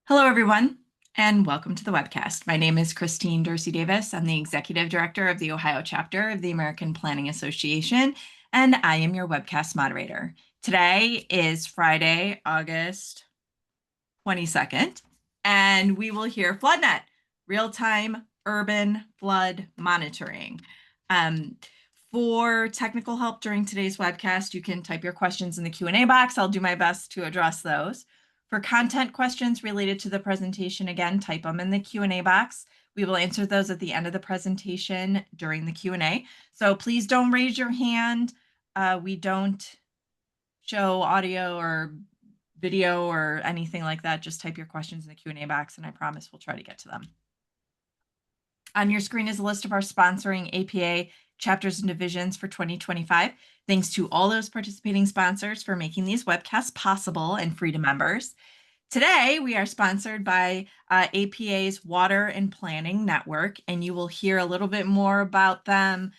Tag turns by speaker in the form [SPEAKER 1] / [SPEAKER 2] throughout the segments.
[SPEAKER 1] Hello, everyone, and welcome to the webcast. My name is Christine Dorsey Davis. I'm the Executive Director of the Ohio chapter of the American Planning Association, and I am your webcast moderator. Today is Friday, August 22nd, and we will hear FloodNet, real-time urban flood monitoring. For technical help during today's webcast, you can type your questions in the Q&A box. I'll do my best to address those. For content questions related to the presentation, again, type them in the Q&A box. We will answer those at the end of the presentation during the Q&A. So please don't raise your hand. We don't show audio or video or anything like that. Just type your questions in the Q&A box, and I promise we'll try to get to them. On your screen is a list of our sponsoring APA chapters and divisions for 2025. Thanks to all those participating sponsors for making these webcasts possible and free to members. Today, we are sponsored by APA's Water and Planning Network, and you will hear a little bit more about them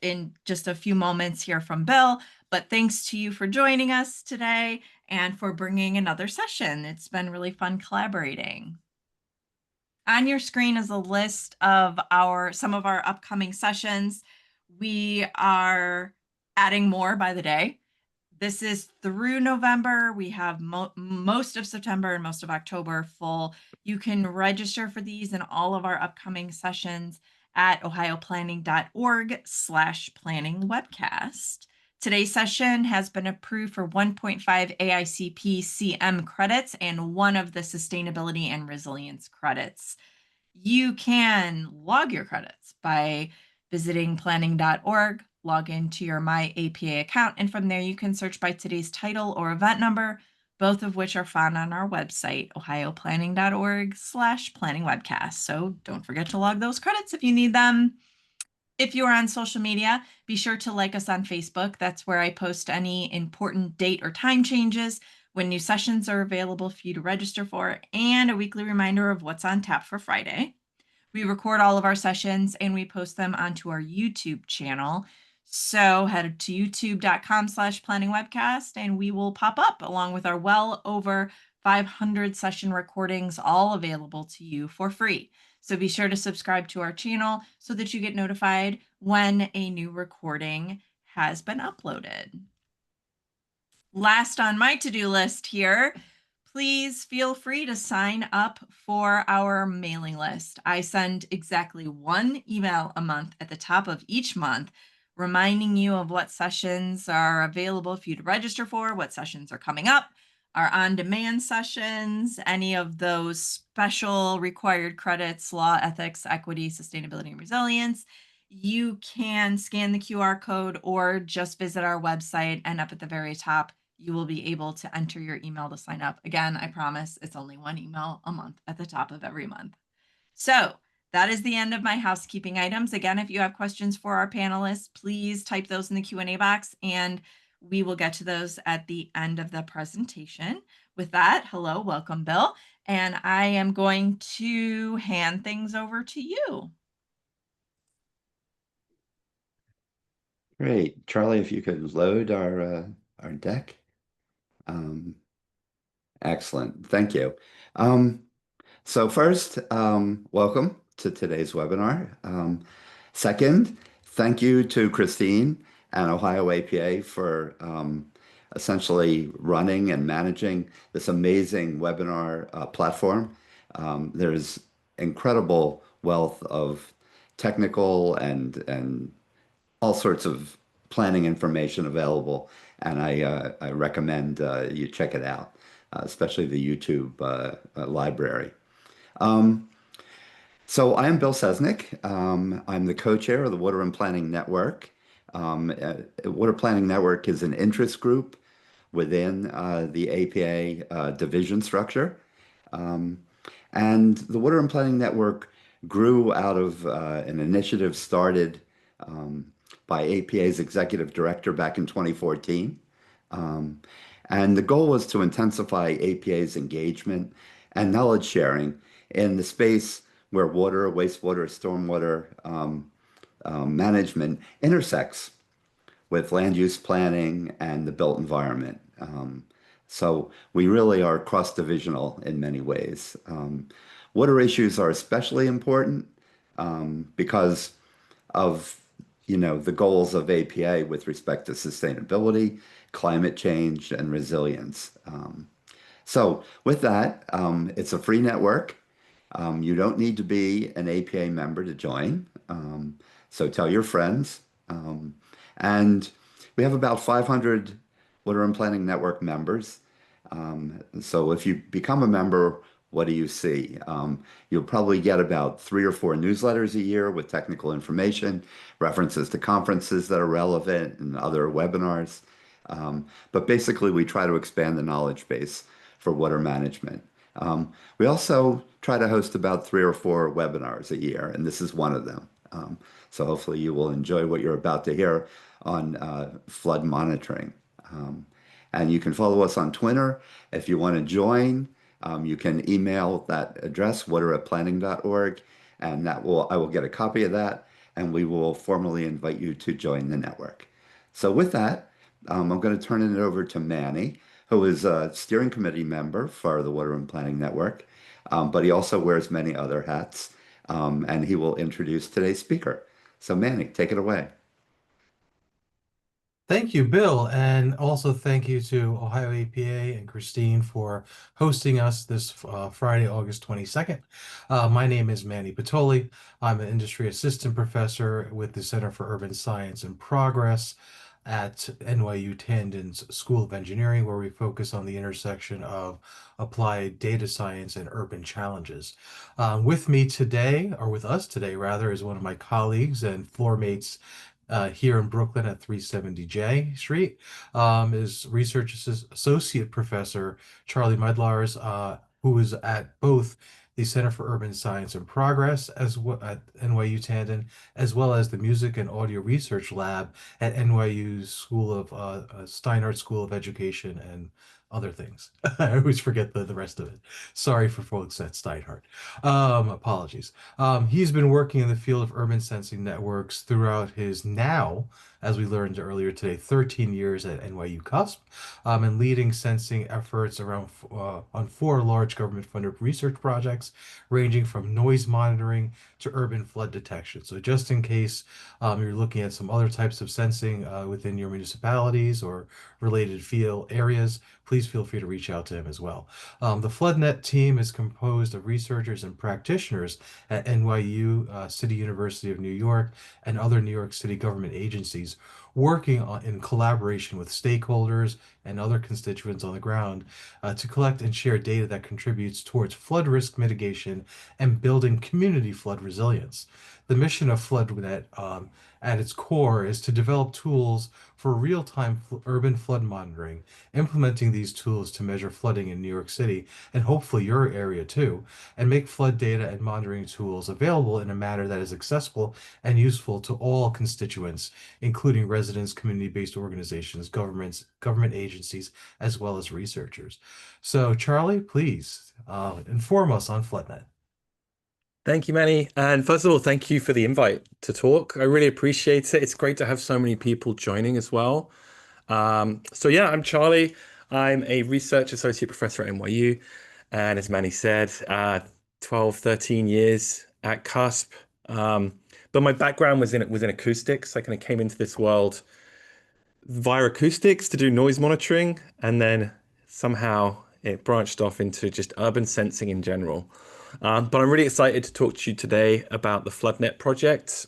[SPEAKER 1] in just a few moments here from Bill. But thanks to you for joining us today and for bringing another session. It's been really fun collaborating. On your screen is a list of some of our upcoming sessions. We are adding more by the day. This is through November. We have most of September and most of October full. You can register for these and all of our upcoming sessions at ohioplanning.org/planningwebcast. Today's session has been approved for 1.5 AICP CM credits and one of the sustainability and resilience credits. You can log your credits by visiting planning.org, log into your My APA account, and from there you can search by today's title or event number, both of which are found on our website, ohioplanning.org/planningwebcast. So don't forget to log those credits if you need them. If you are on social media, be sure to like us on Facebook. That's where I post any important date or time changes, when new sessions are available for you to register for, and a weekly reminder of what's on tap for Friday. We record all of our sessions and we post them onto our YouTube channel. So head to youtube.com/planningwebcast and we will pop up along with our well over 500 session recordings, all available to you for free. So be sure to subscribe to our channel so that you get notified when a new recording has been uploaded. Last on my to-do list here, please feel free to sign up for our mailing list. I send exactly one email a month at the top of each month, reminding you of what sessions are available for you to register for, what sessions are coming up, our on-demand sessions, any of those special required credits, law, ethics, equity, sustainability, and resilience. You can scan the QR code or just visit our website, and up at the very top, you will be able to enter your email to sign up. Again, I promise it's only one email a month at the top of every month. So that is the end of my housekeeping items. Again, if you have questions for our panelists, please type those in the Q&A box and we will get to those at the end of the presentation. With that, hello, welcome, Bill. And I am going to hand things over to you.
[SPEAKER 2] Great. Charlie, if you could load our deck. Excellent. Thank you. So first, welcome to today's webinar. Second, thank you to Christine and Ohio APA for essentially running and managing this amazing webinar platform. There's incredible wealth of technical and all sorts of planning information available, and I recommend you check it out, especially the YouTube library. So I am Bill Sesnick. I'm the co-chair of the Water and Planning Network. Water Planning Network is an interest group within the APA division structure. And the Water and Planning Network grew out of an initiative started by APA's executive director back in 2014. And the goal was to intensify APA's engagement and knowledge sharing in the space where water, wastewater, stormwater management intersects with land use planning and the built environment. So we really are cross-divisional in many ways. Water issues are especially important because of, the goals of APA with respect to sustainability, climate change, and resilience. So with that, it's a free network. You don't need to be an APA member to join. So tell your friends. And we have about 500 Water and Planning Network members. So if you become a member, what do you see? You'll probably get about 3 or 4 newsletters a year with technical information, references to conferences that are relevant, and other webinars. But basically, we try to expand the knowledge base for water management. We also try to host about 3 or 4 webinars a year, and this is one of them. So hopefully you will enjoy what you're about to hear on flood monitoring. Um, and you can follow us on Twitter. If you want to join, you can email that address, water@planning.org, and I will get a copy of that, and we will formally invite you to join the network. So with that, I'm going to turn it over to Manny, who is a steering committee member for the Water and Planning Network, but he also wears many other hats, and he will introduce today's speaker. So Manny, take it away.
[SPEAKER 3] Thank you, Bill, and also thank you to Ohio APA and Christine for hosting us this Friday, August 22nd. My name is Manny Patoli. I'm an industry assistant professor with the Center for Urban Science and Progress at NYU Tandon's School of Engineering, where we focus on the intersection of applied data science and urban challenges. With me today, or with us today rather, is one of my colleagues and floor mates here in Brooklyn at 370 J Street, is Associate Professor Charlie Mydlarz, who is at both the Center for Urban Science and Progress as well at NYU Tandon, as well as the Music and Audio Research Lab at NYU School of Steinhardt School of Education and other things. I always forget the rest of it. Sorry for folks at Steinhardt. Apologies. He's been working in the field of urban sensing networks throughout his now, as we learned earlier today, 13 years at NYU CUSP, and leading sensing efforts around on 4 large government-funded research projects, ranging from noise monitoring to urban flood detection. So just in case you're looking at some other types of sensing within your municipalities or related field areas, please feel free to reach out to him as well. The FloodNet team is composed of researchers and practitioners at NYU, City University of New York, and other New York City government agencies working in collaboration with stakeholders and other constituents on the ground to collect and share data that contributes towards flood risk mitigation and building community flood resilience. The mission of FloodNet at its core is to develop tools for real-time urban flood monitoring, implementing these tools to measure flooding in New York City and hopefully your area too, and make flood data and monitoring tools available in a manner that is accessible and useful to all constituents, including residents, community-based organizations, government agencies, as well as researchers. So, Charlie, please inform us on FloodNet.
[SPEAKER 4] Thank you, Manny. And first of all, thank you for the invite to talk. I really appreciate it. It's great to have so many people joining as well. So yeah, I'm Charlie. I'm a research associate professor at NYU. And as Manny said, 12, 13 years at CUSP. But my background was in acoustics. I kind of came into this world via acoustics to do noise monitoring. And then somehow it branched off into just urban sensing in general. But I'm really excited to talk to you today about the FloodNet project.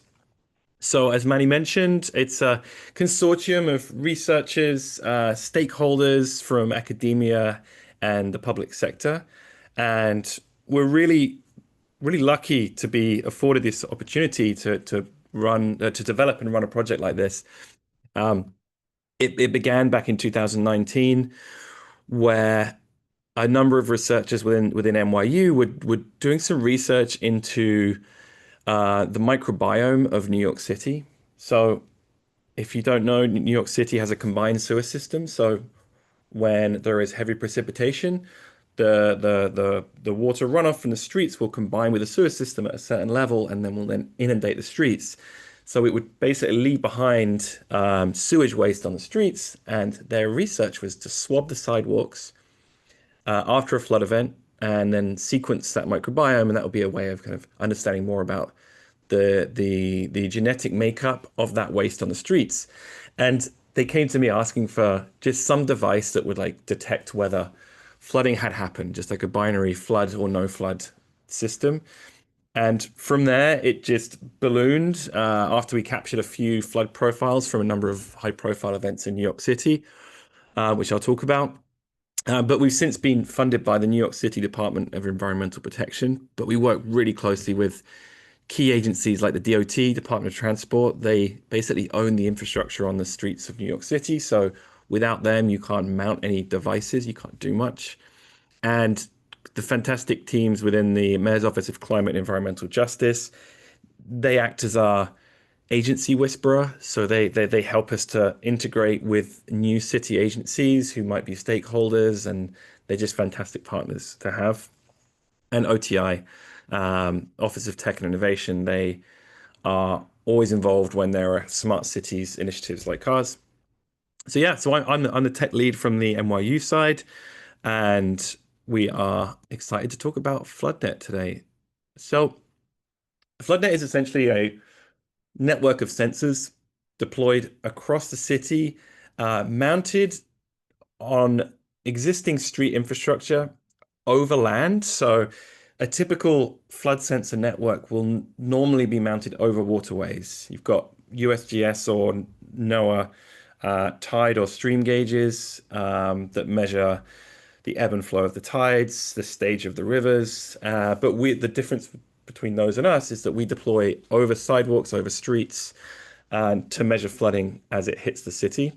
[SPEAKER 4] So as Manny mentioned, it's a consortium of researchers, stakeholders from academia and the public sector. And we're really lucky to be afforded this opportunity to develop and run a project like this. It began back in 2019, where a number of researchers within NYU were doing some research into the microbiome of New York City. So if you don't know, New York City has a combined sewer system. So when there is heavy precipitation, the water runoff from the streets will combine with the sewer system at a certain level and then will then inundate the streets. So it would basically leave behind sewage waste on the streets, and their research was to swab the sidewalks after a flood event and then sequence that microbiome, and that would be a way of kind of understanding more about the genetic makeup of that waste on the streets. And they came to me asking for just some device that would like detect whether flooding had happened, just like a binary flood or no flood system. And from there, it just ballooned after we captured a few flood profiles from a number of high profile events in New York City, which I'll talk about. But we've since been funded by the New York City Department of Environmental Protection. But we work really closely with key agencies like the DOT, Department of Transport. They basically own the infrastructure on the streets of New York City. So without them, you can't mount any devices, you can't do much. And the fantastic teams within the Mayor's Office of Climate and Environmental Justice, they act as our agency whisperer. So they help us to integrate with new city agencies who might be stakeholders, and they're just fantastic partners to have. And OTI, Office of Tech and Innovation, they are always involved when there are smart cities initiatives like ours. So yeah, so I'm the tech lead from the NYU side, and we are excited to talk about FloodNet today. So FloodNet is essentially a network of sensors deployed across the city, mounted on existing street infrastructure over land. So a typical flood sensor network will normally be mounted over waterways. You've got USGS or NOAA tide or stream gauges that measure the ebb and flow of the tides, the stage of the rivers. But the difference between those and us is that we deploy over sidewalks, over streets, to measure flooding as it hits the city.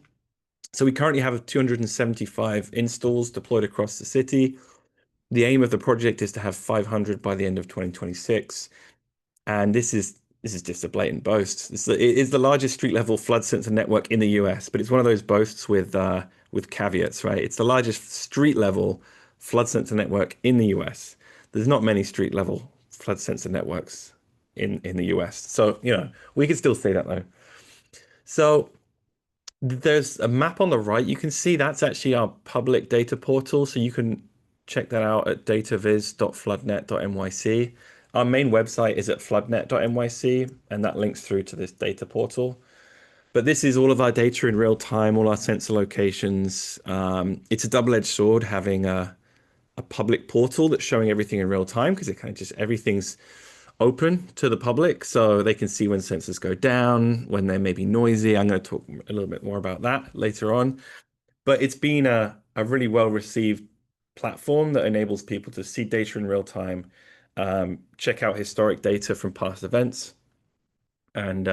[SPEAKER 4] So we currently have 275 installs deployed across the city. The aim of the project is to have 500 by the end of 2026. And this is just a blatant boast. It is the largest street level flood sensor network in the US, but it's one of those boasts with caveats, right? It's the largest street level flood sensor network in the US. There's not many street level flood sensor networks in the US. So, we can still say that though. So there's a map on the right. You can see that's actually our public data portal. So you can check that out at dataviz.floodnet.nyc. Our main website is at floodnet.nyc, and that links through to this data portal. But this is all of our data in real time, all our sensor locations. It's a double-edged sword having a public portal that's showing everything in real time, because it kind of just everything's open to the public, so they can see when sensors go down, when they may be noisy. I'm going to talk a little bit more about that later on. But it's been a really well-received platform that enables people to see data in real time, check out historic data from past events, and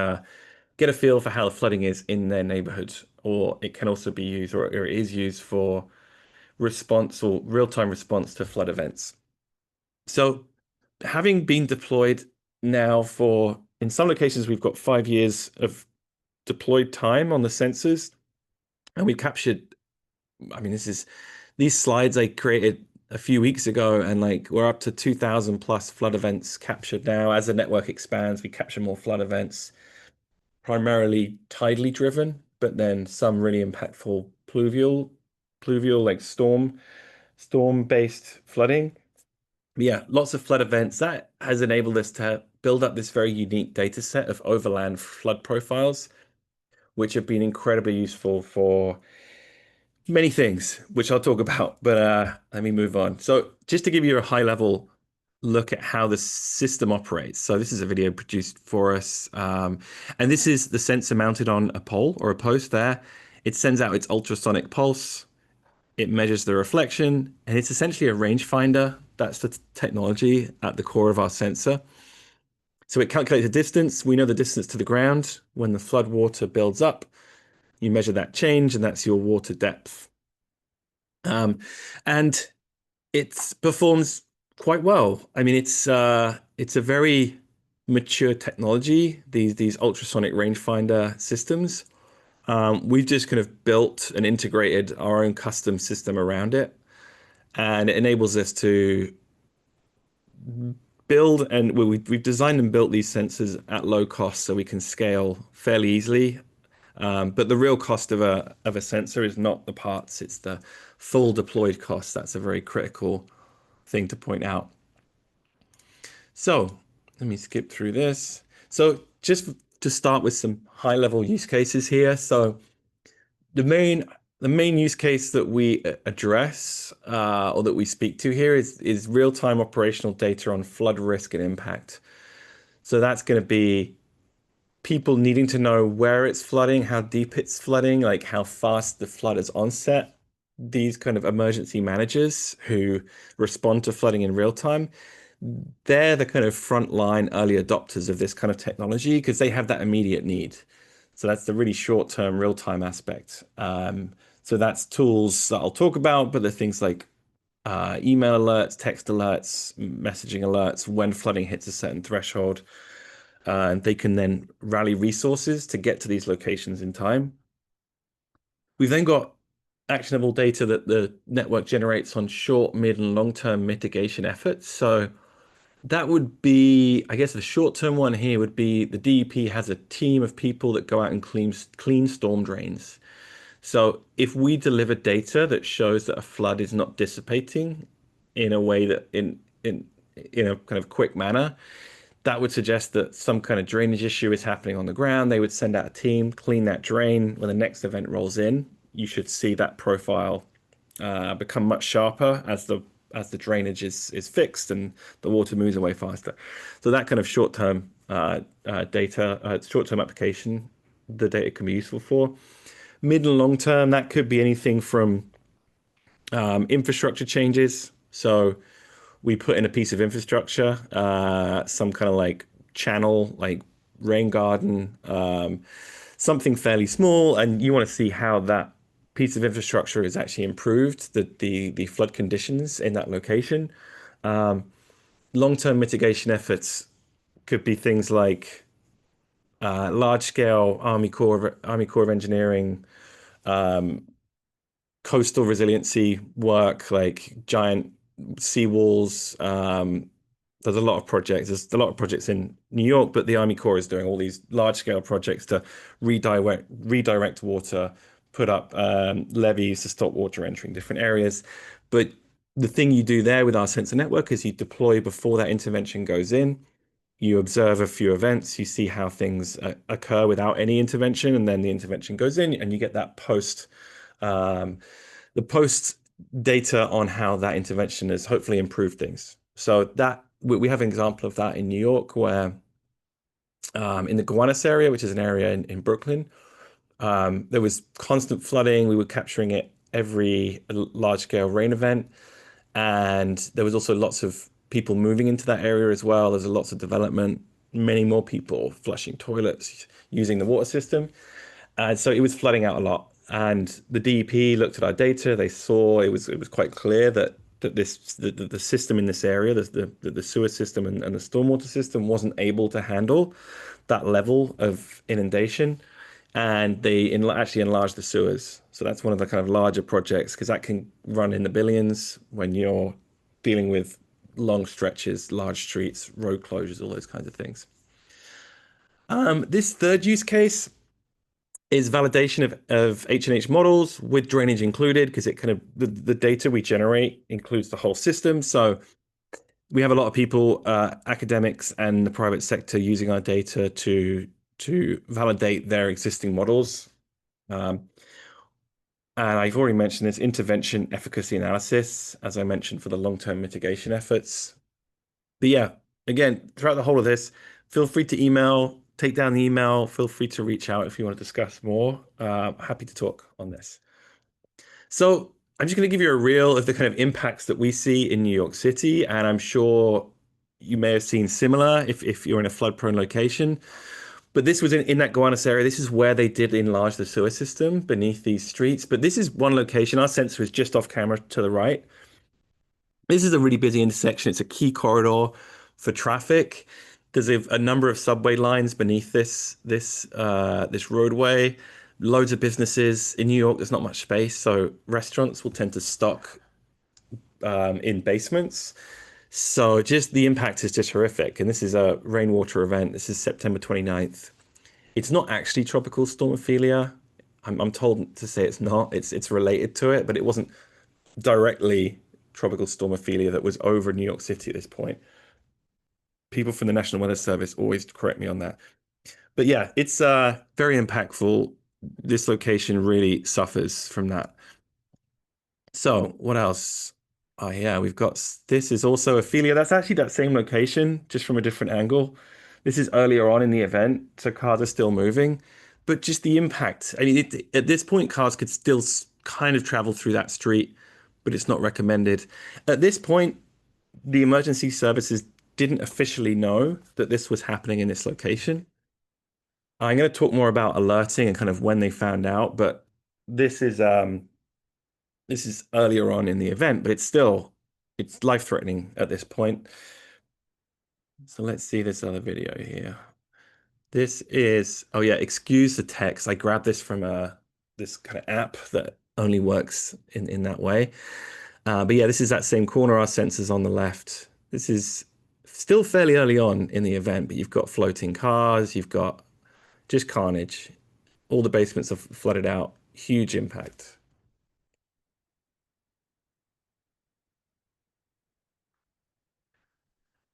[SPEAKER 4] get a feel for how the flooding is in their neighborhood. Or it can also be used, or it is used for response or real-time response to flood events. So having been deployed now in some locations, we've got 5 years of deployed time on the sensors, and we've captured, these slides I created a few weeks ago, and we're up to 2,000 plus flood events captured now. As the network expands, we capture more flood events, primarily tidally driven, but then some really impactful pluvial like storm-based flooding. Yeah, lots of flood events. That has enabled us to build up this very unique data set of overland flood profiles, which have been incredibly useful for many things, which I'll talk about. But let me move on. So just to give you a high level look at how the system operates. So this is a video produced for us. And this is the sensor mounted on a pole or a post there. It sends out its ultrasonic pulse. It measures the reflection, and it's essentially a rangefinder. That's the technology at the core of our sensor. So it calculates the distance. We know the distance to the ground. When the flood water builds up, you measure that change, and that's your water depth. And it performs quite well. I mean, it's a very mature technology, these ultrasonic rangefinder systems. We've just kind of built and integrated our own custom system around it, and it enables us to build and we've designed and built these sensors at low cost so we can scale fairly easily. But the real cost of a sensor is not the parts, it's the full deployed cost. That's a very critical thing to point out. So let me skip through this. So just to start with some high level use cases here. So the main use case that we address or that we speak to here is real-time operational data on flood risk and impact. So that's going to be people needing to know where it's flooding, how deep it's flooding, like how fast the flood is onset. These kind of emergency managers who respond to flooding in real time, they're the kind of frontline early adopters of this kind of technology because they have that immediate need. So that's the really short-term real-time aspect. So that's tools that I'll talk about, but they're things like email alerts, text alerts, messaging alerts when flooding hits a certain threshold. And they can then rally resources to get to these locations in time. We've then got actionable data that the network generates on short, mid, and long-term mitigation efforts. So that would be, I guess the short-term one here would be the DEP has a team of people that go out and clean storm drains. So if we deliver data that shows that a flood is not dissipating in a way that in a kind of quick manner, that would suggest that some kind of drainage issue is happening on the ground. They would send out a team, clean that drain. When the next event rolls in, you should see that profile become much sharper as the drainage is fixed and the water moves away faster. So that kind of short-term data, short-term application, the data can be useful for. Mid and long term, that could be anything from infrastructure changes. So we put in a piece of infrastructure, some kind of like channel, like rain garden, something fairly small, and you want to see how that piece of infrastructure is actually improved the flood conditions in that location. Long-term mitigation efforts could be things like large-scale Army Corps of Engineering coastal resiliency work, like giant seawalls. There's a lot of projects. There's a lot of projects in New York, but the Army Corps is doing all these large-scale projects to redirect water, put up levees to stop water entering different areas. But the thing you do there with our sensor network is you deploy before that intervention goes in. You observe a few events, you see how things occur without any intervention, and then the intervention goes in, and you get that the post data on how that intervention has hopefully improved things. So that we have an example of that in New York, where in the Gowanus area, which is an area in Brooklyn, there was constant flooding. We were capturing it every large-scale rain event, and there was also lots of people moving into that area as well. There's lots of development, many more people flushing toilets, using the water system. And so it was flooding out a lot. And the DEP looked at our data. They saw it was quite clear that the system in this area, the sewer system and the stormwater system wasn't able to handle that level of inundation. And they actually enlarged the sewers. So that's one of the kind of larger projects because that can run in the billions when you're dealing with long stretches, large streets, road closures, all those kinds of things. This third use case is validation of H&H models with drainage included, because it kind of the data we generate includes the whole system. So we have a lot of people, academics and the private sector, using our data to validate their existing models. And I've already mentioned this intervention efficacy analysis, as I mentioned, for the long-term mitigation efforts. But yeah, again, throughout the whole of this, feel free to email, take down the email, feel free to reach out if you want to discuss more. Happy to talk on this. So I'm just going to give you a reel of the kind of impacts that we see in New York City, and I'm sure you may have seen similar if you're in a flood-prone location. But this was in that Gowanus area. This is where they did enlarge the sewer system beneath these streets. But this is one location. Our sensor is just off camera to the right. This is a really busy intersection. It's a key corridor for traffic. There's a number of subway lines beneath this roadway. Loads of businesses. In New York, there's not much space, so restaurants will tend to stock in basements. So just the impact is just horrific. And this is a rainwater event. This is September 29th. It's not actually tropical stormophilia. I'm told to say it's not. It's related to it, but it wasn't directly tropical stormophilia that was over New York City at this point. People from the National Weather Service always correct me on that. But yeah, it's very impactful. This location really suffers from that. So what else? Oh yeah, we've got this is also Ophelia. That's actually that same location, just from a different angle. This is earlier on in the event, so cars are still moving, but just the impact. I mean, at this point, cars could still kind of travel through that street, but it's not recommended. At this point, the emergency services didn't officially know that this was happening in this location. I'm going to talk more about alerting and kind of when they found out, but this is this is earlier on in the event, but it's life-threatening at this point. So let's see this other video here. This is, oh yeah, excuse the text. I grabbed this from this kind of app that only works in that way. But yeah, this is that same corner, our sensors on the left. This is still fairly early on in the event, but you've got floating cars, you've got just carnage. All the basements are flooded out. Huge impact.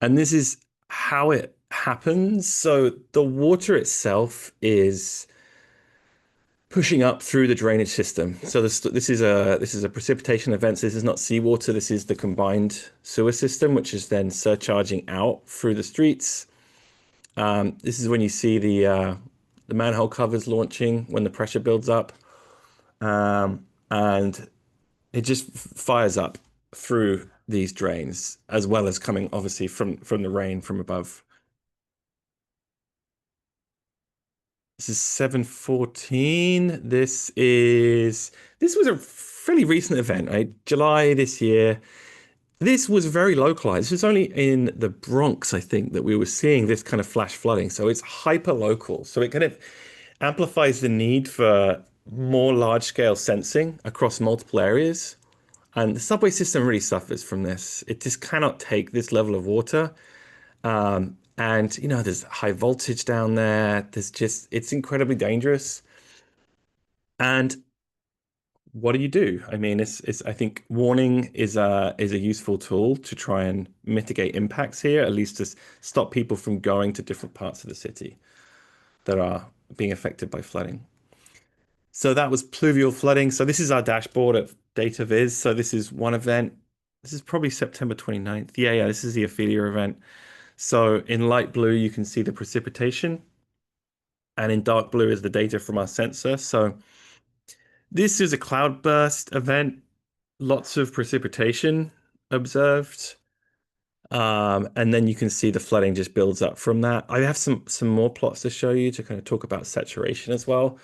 [SPEAKER 4] And this is how it happens. So the water itself is pushing up through the drainage system. So this is a precipitation event. So this is not seawater. This is the combined sewer system, which is then surcharging out through the streets. This is when you see the manhole covers launching when the pressure builds up, and it just fires up through these drains, as well as coming obviously from the rain from above. This is 714. This was a fairly recent event, right? July this year. This was very localized. This was only in the Bronx, I think, that we were seeing this kind of flash flooding. So it's hyper local. So it kind of amplifies the need for more large scale sensing across multiple areas. And the subway system really suffers from this. It just cannot take this level of water. And there's high voltage down there. It's incredibly dangerous. And what do you do? I mean, I think warning is a useful tool to try and mitigate impacts here, at least to stop people from going to different parts of the city that are being affected by flooding. So that was pluvial flooding. So this is our dashboard at DataViz. So this is one event. This is probably September 29th. Yeah, this is the Ophelia event. So in light blue, you can see the precipitation, and in dark blue is the data from our sensor. So this is a cloudburst event, lots of precipitation observed. And then you can see the flooding just builds up from that. I have some more plots to show you to kind of talk about saturation as well.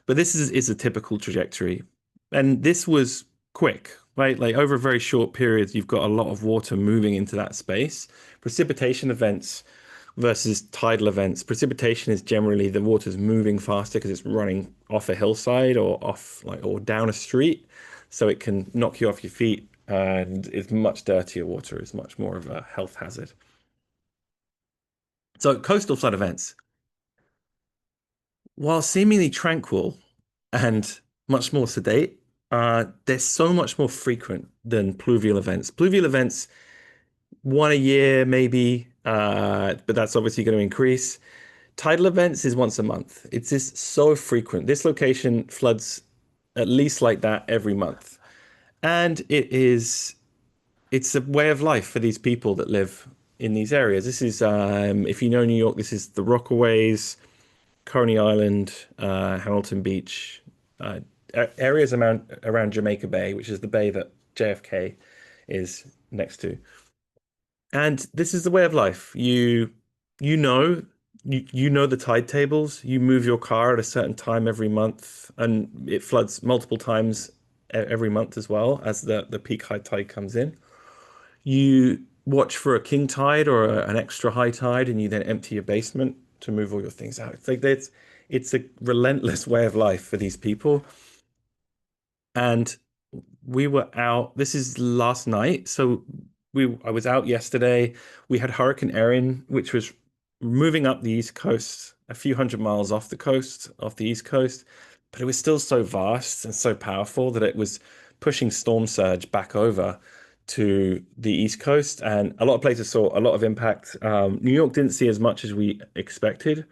[SPEAKER 4] But this is a typical trajectory. And this was quick, right? Like over a very short period, you've got a lot of water moving into that space. Precipitation events versus tidal events. Precipitation is generally the water's moving faster because it's running off a hillside or or down a street. So it can knock you off your feet, and it's much dirtier water. It's much more of a health hazard. So coastal flood events, while seemingly tranquil and much more sedate, they're so much more frequent than pluvial events. Pluvial events, one a year maybe, but that's obviously going to increase. Tidal events is once a month. It's just so frequent. This location floods at least like that every month. And it's a way of life for these people that live in these areas. This is, if you know New York, this is the Rockaways, Coney Island, Hamilton Beach, areas around Jamaica Bay, which is the bay that JFK is next to. And this is the way of life. You know the tide tables. You move your car at a certain time every month, and it floods multiple times every month as well as the peak high tide comes in. You watch for a king tide or an extra high tide, and you then empty your basement to move all your things out. It's like it's a relentless way of life for these people. And we were out, this is last night. So I was out yesterday. We had Hurricane Erin, which was moving up the East Coast, a few hundred miles off the coast, off the East Coast, but it was still so vast and so powerful that it was pushing storm surge back over to the East Coast. And a lot of places saw a lot of impact. New York didn't see as much as we expected,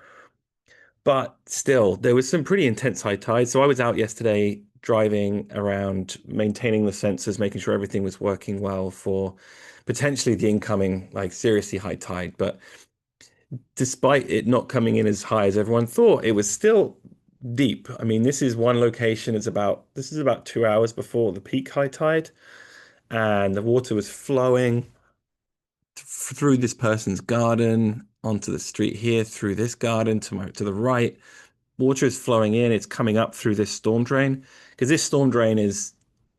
[SPEAKER 4] but still, there was some pretty intense high tide. So I was out yesterday driving around, maintaining the sensors, making sure everything was working well for potentially the incoming, like seriously high tide. But despite it not coming in as high as everyone thought, it was still deep. I mean, this is one location, this is about 2 hours before the peak high tide, and the water was flowing through this person's garden onto the street here, through this garden to the right. Water is flowing in, it's coming up through this storm drain, because this storm drain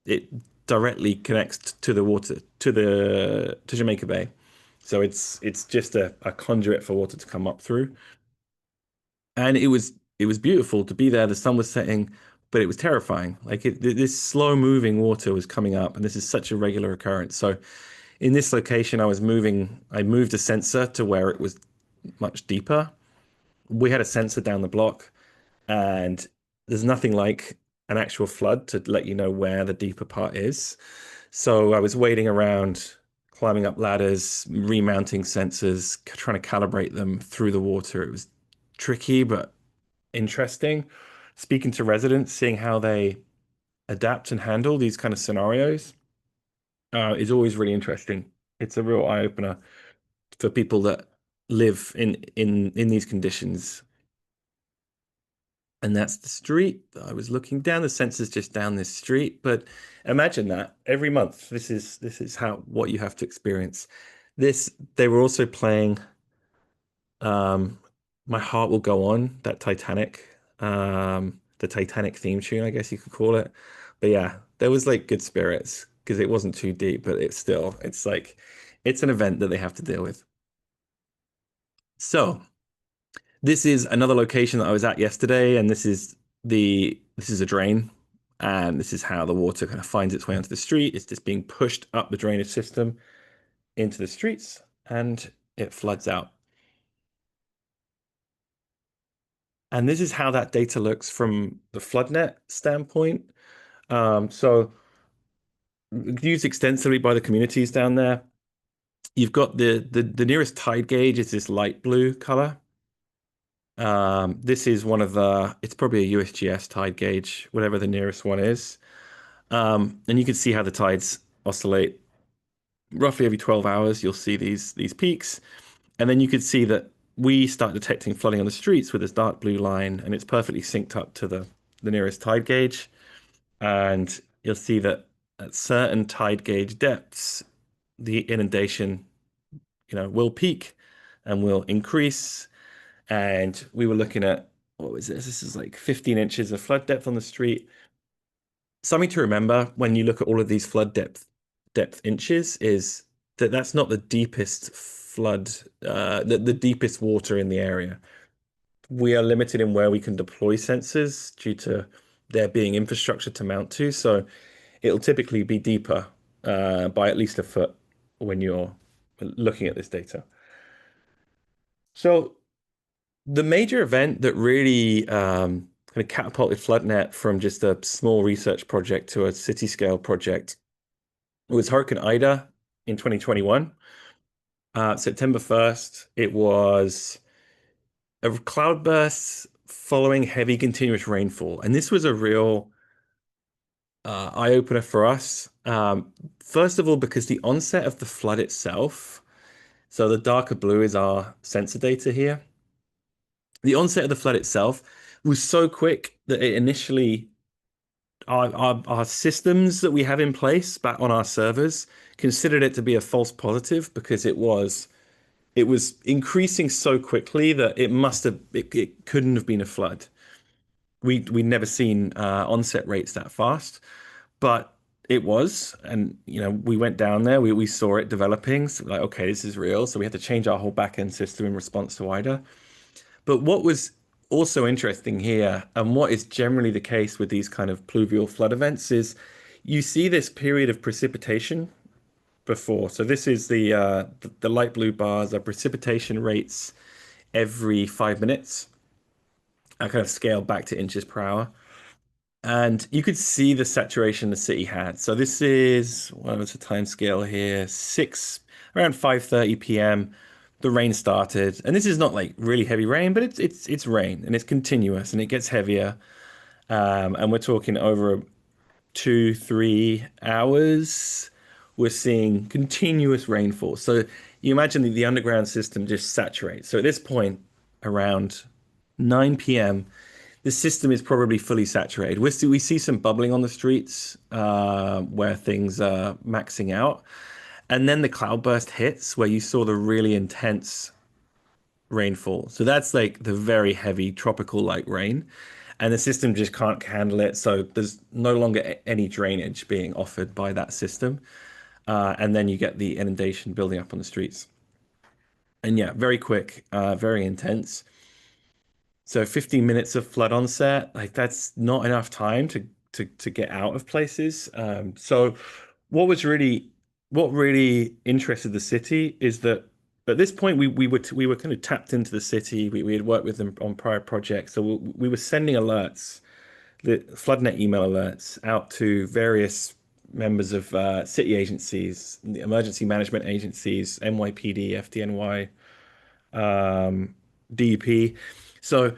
[SPEAKER 4] it directly connects to the water to Jamaica Bay. So it's just a conduit for water to come up through. And it was beautiful to be there. The sun was setting, but it was terrifying. Like this slow moving water was coming up, and this is such a regular occurrence. So in this location, I moved a sensor to where it was much deeper. We had a sensor down the block, and there's nothing like an actual flood to let you know where the deeper part is. So I was waiting around, climbing up ladders, remounting sensors, trying to calibrate them through the water. It was tricky, but interesting. Speaking to residents, seeing how they adapt and handle these kind of scenarios is always really interesting. It's a real eye opener for people that live in these conditions. And that's the street. I was looking down. The sensor's just down this street, but imagine that every month. This is how what you have to experience. They were also playing My Heart Will Go On, that the Titanic theme tune, I guess you could call it. But yeah, there was like good spirits because it wasn't too deep, but it's like it's an event that they have to deal with. So this is another location that I was at yesterday, and this is a drain, and this is how the water kind of finds its way onto the street. It's just being pushed up the drainage system into the streets, and it floods out. And this is how that data looks from the FloodNet standpoint. So used extensively by the communities down there. You've got the nearest tide gauge is this light blue color. This is it's probably a USGS tide gauge, whatever the nearest one is. And you can see how the tides oscillate roughly every 12 hours. You'll see these peaks. And then you could see that we start detecting flooding on the streets with this dark blue line, and it's perfectly synced up to the nearest tide gauge. And you'll see that at certain tide gauge depths, the inundation, will peak and will increase. And we were looking at, what was this? This is like 15 inches of flood depth on the street. Something to remember when you look at all of these flood depth inches is that that's not the deepest flood, the deepest water in the area. We are limited in where we can deploy sensors due to there being infrastructure to mount to. So it'll typically be deeper by at least a foot when you're looking at this data. So the major event that really kind of catapulted FloodNet from just a small research project to a city scale project was Hurricane Ida in 2021. September 1st, it was a cloudburst following heavy continuous rainfall. And this was a real eye opener for us. First of all, because the onset of the flood itself, so the darker blue is our sensor data here. The onset of the flood itself was so quick that it initially, our systems that we have in place back on our servers considered it to be a false positive because it was increasing so quickly that it couldn't have been a flood. We'd never seen onset rates that fast, but it was, and we went down there, we saw it developing, so like, okay, this is real. So we had to change our whole backend system in response to Ida. But what was also interesting here, and what is generally the case with these kind of pluvial flood events, is you see this period of precipitation before. So this is the light blue bars are precipitation rates every 5 minutes. I kind of scaled back to inches per hour. And you could see the saturation the city had. So this is, what was the time scale here? Around 5:30 p.m. The rain started. And this is not like really heavy rain, but it's rain and it's continuous and it gets heavier. And we're talking over 2, 3 hours. We're seeing continuous rainfall. So you imagine the underground system just saturates. So at this point, around 9 p.m., the system is probably fully saturated. We see some bubbling on the streets where things are maxing out. And then the cloudburst hits where you saw the really intense rainfall. So that's like the very heavy tropical like rain. And the system just can't handle it. So there's no longer any drainage being offered by that system. And then you get the inundation building up on the streets. And yeah, very quick, very intense. So 15 minutes of flood onset, like that's not enough time to get out of places. So what really interested the city is that at this point we were kind of tapped into the city. We had worked with them on prior projects, so we were sending alerts, the FloodNet email alerts out to various members of city agencies, the emergency management agencies, NYPD, FDNY, DEP. So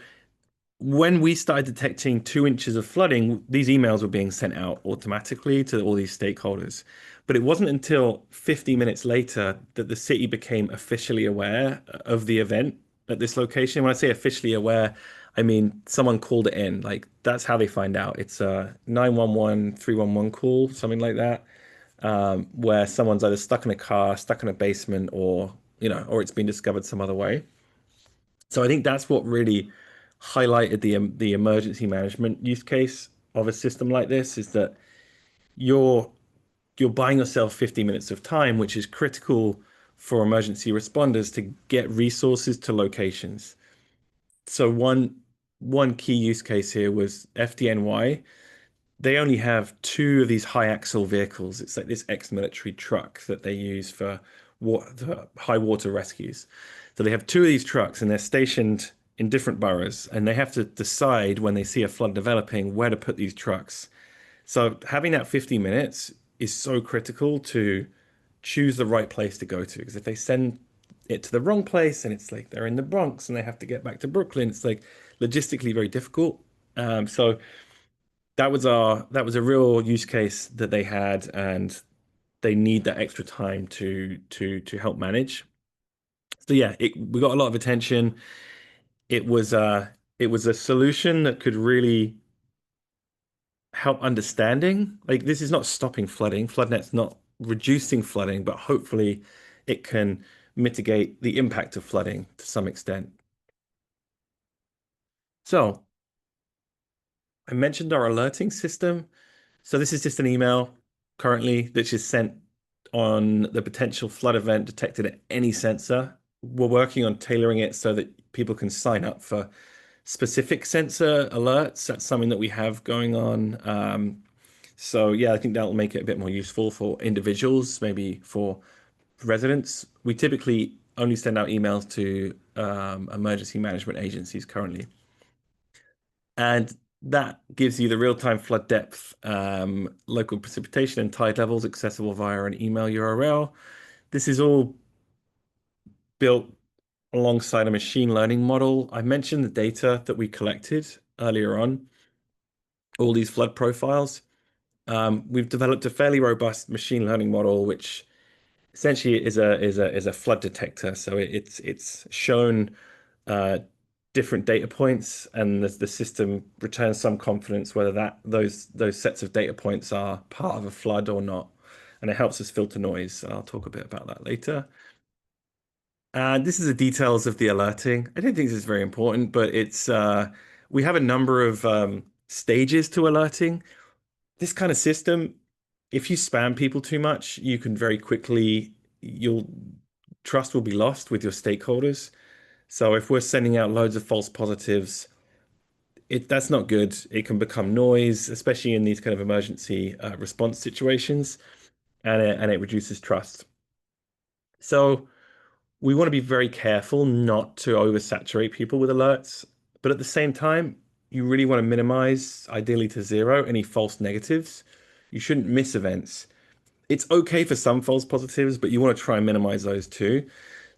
[SPEAKER 4] when we started detecting 2 inches of flooding, these emails were being sent out automatically to all these stakeholders. But it wasn't until 50 minutes later that the city became officially aware of the event at this location. When I say officially aware, I mean someone called it in. Like that's how they find out. It's a 911, 311 call, something like that, where someone's either stuck in a car, stuck in a basement, or it's been discovered some other way. So I think that's what really highlighted the emergency management use case of a system like this is that you're you're buying yourself 50 minutes of time, which is critical for emergency responders to get resources to locations. So one key use case here was FDNY. They only have two of these high axle vehicles. It's like this ex-military truck that they use for the high water rescues. So they have two of these trucks and they're stationed in different boroughs and they have to decide when they see a flood developing where to put these trucks. So having that 50 minutes is so critical to choose the right place to go to. Because if they send it to the wrong place and it's like they're in the Bronx and they have to get back to Brooklyn, it's like logistically very difficult. So that was a real use case that they had, and they need that extra time to help manage. So yeah, we got a lot of attention. It was it was a solution that could really help understanding. Like this is not stopping flooding. FloodNet's not reducing flooding, but hopefully it can mitigate the impact of flooding to some extent. So I mentioned our alerting system. So this is just an email currently that's just sent on the potential flood event detected at any sensor. We're working on tailoring it so that people can sign up for specific sensor alerts. That's something that we have going on. So yeah, I think that'll make it a bit more useful for individuals, maybe for residents. We typically only send out emails to emergency management agencies currently. And that gives you the real-time flood depth, local precipitation and tide levels accessible via an email URL. This is all built alongside a machine learning model. I mentioned the data that we collected earlier on, all these flood profiles. We've developed a fairly robust machine learning model, which essentially is a flood detector. So it's shown different data points, and the system returns some confidence whether those sets of data points are part of a flood or not, and it helps us filter noise. I'll talk a bit about that later. And this is the details of the alerting. I don't think this is very important, but it's we have a number of stages to alerting. This kind of system, if you spam people too much, you can very quickly, your trust will be lost with your stakeholders. So if we're sending out loads of false positives, that's not good. It can become noise, especially in these kind of emergency response situations. and it reduces trust. So we want to be very careful not to oversaturate people with alerts, but at the same time, you really want to minimize, ideally to zero, any false negatives. You shouldn't miss events. It's okay for some false positives, but you want to try and minimize those too.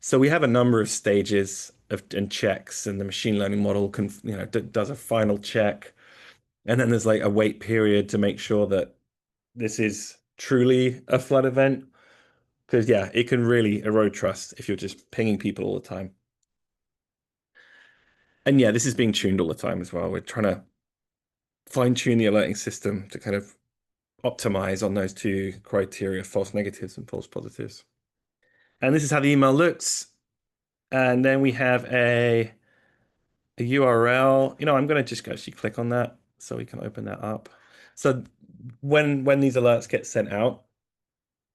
[SPEAKER 4] So we have a number of stages and checks, and the machine learning model can, does a final check, and then there's like a wait period to make sure that this is truly a flood event. Because yeah, it can really erode trust if you're just pinging people all the time. And yeah, this is being tuned all the time as well. We're trying to fine tune the alerting system to kind of optimize on those two criteria, false negatives and false positives. And this is how the email looks. And then we have a URL. I'm going to just actually click on that so we can open that up. So when these alerts get sent out,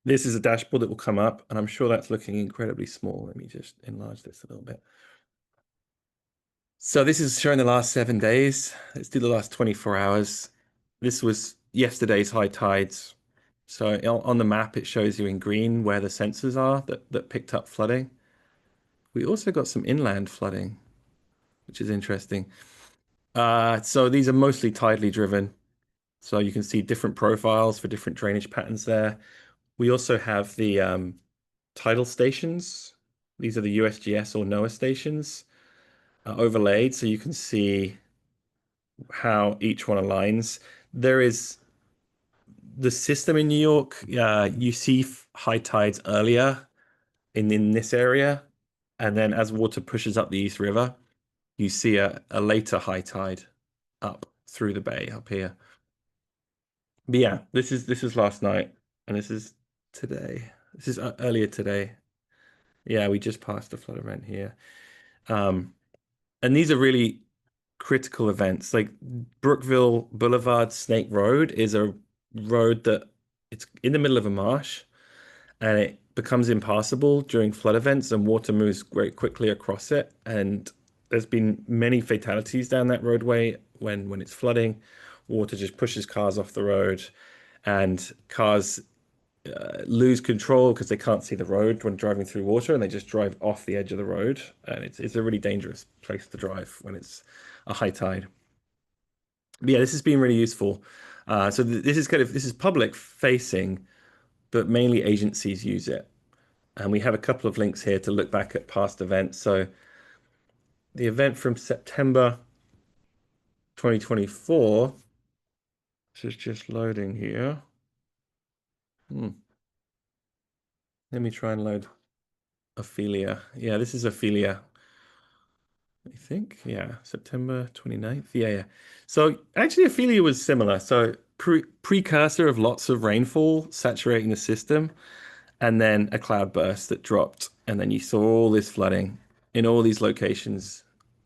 [SPEAKER 4] this is a dashboard that will come up, and I'm sure that's looking incredibly small. Let me just enlarge this a little bit. So this is showing the last 7 days. Let's do the last 24 hours. This was yesterday's high tides. So on the map, it shows you in green where the sensors are that picked up flooding. We also got some inland flooding, which is interesting. So these are mostly tidally driven. So you can see different profiles for different drainage patterns there. We also have the tidal stations. These are the USGS or NOAA stations overlaid, so you can see how each one aligns. There is the system in New York. You see high tides earlier in this area, and then as water pushes up the East River, you see a later high tide up through the bay up here. But yeah, this is last night, and this is today. This is earlier today. Yeah, we just passed the flood event here. And these are really critical events. Like Brookville Boulevard Snake Road is a road that it's in the middle of a marsh, and it becomes impassable during flood events, and water moves very quickly across it. And there's been many fatalities down that roadway when it's flooding. Water just pushes cars off the road, and cars lose control because they can't see the road when driving through water, and they just drive off the edge of the road. And it's a really dangerous place to drive when it's a high tide. But yeah, this has been really useful. So this is public facing, but mainly agencies use it. And we have a couple of links here to look back at past events. So the event from September 2024, this is just loading here. Let me try and load Ophelia. Yeah, this is Ophelia. I think, yeah, September 29th. Yeah. So actually, Ophelia was similar. So precursor of lots of rainfall saturating the system, and then a cloud burst that dropped, and then you saw all this flooding in all these locations,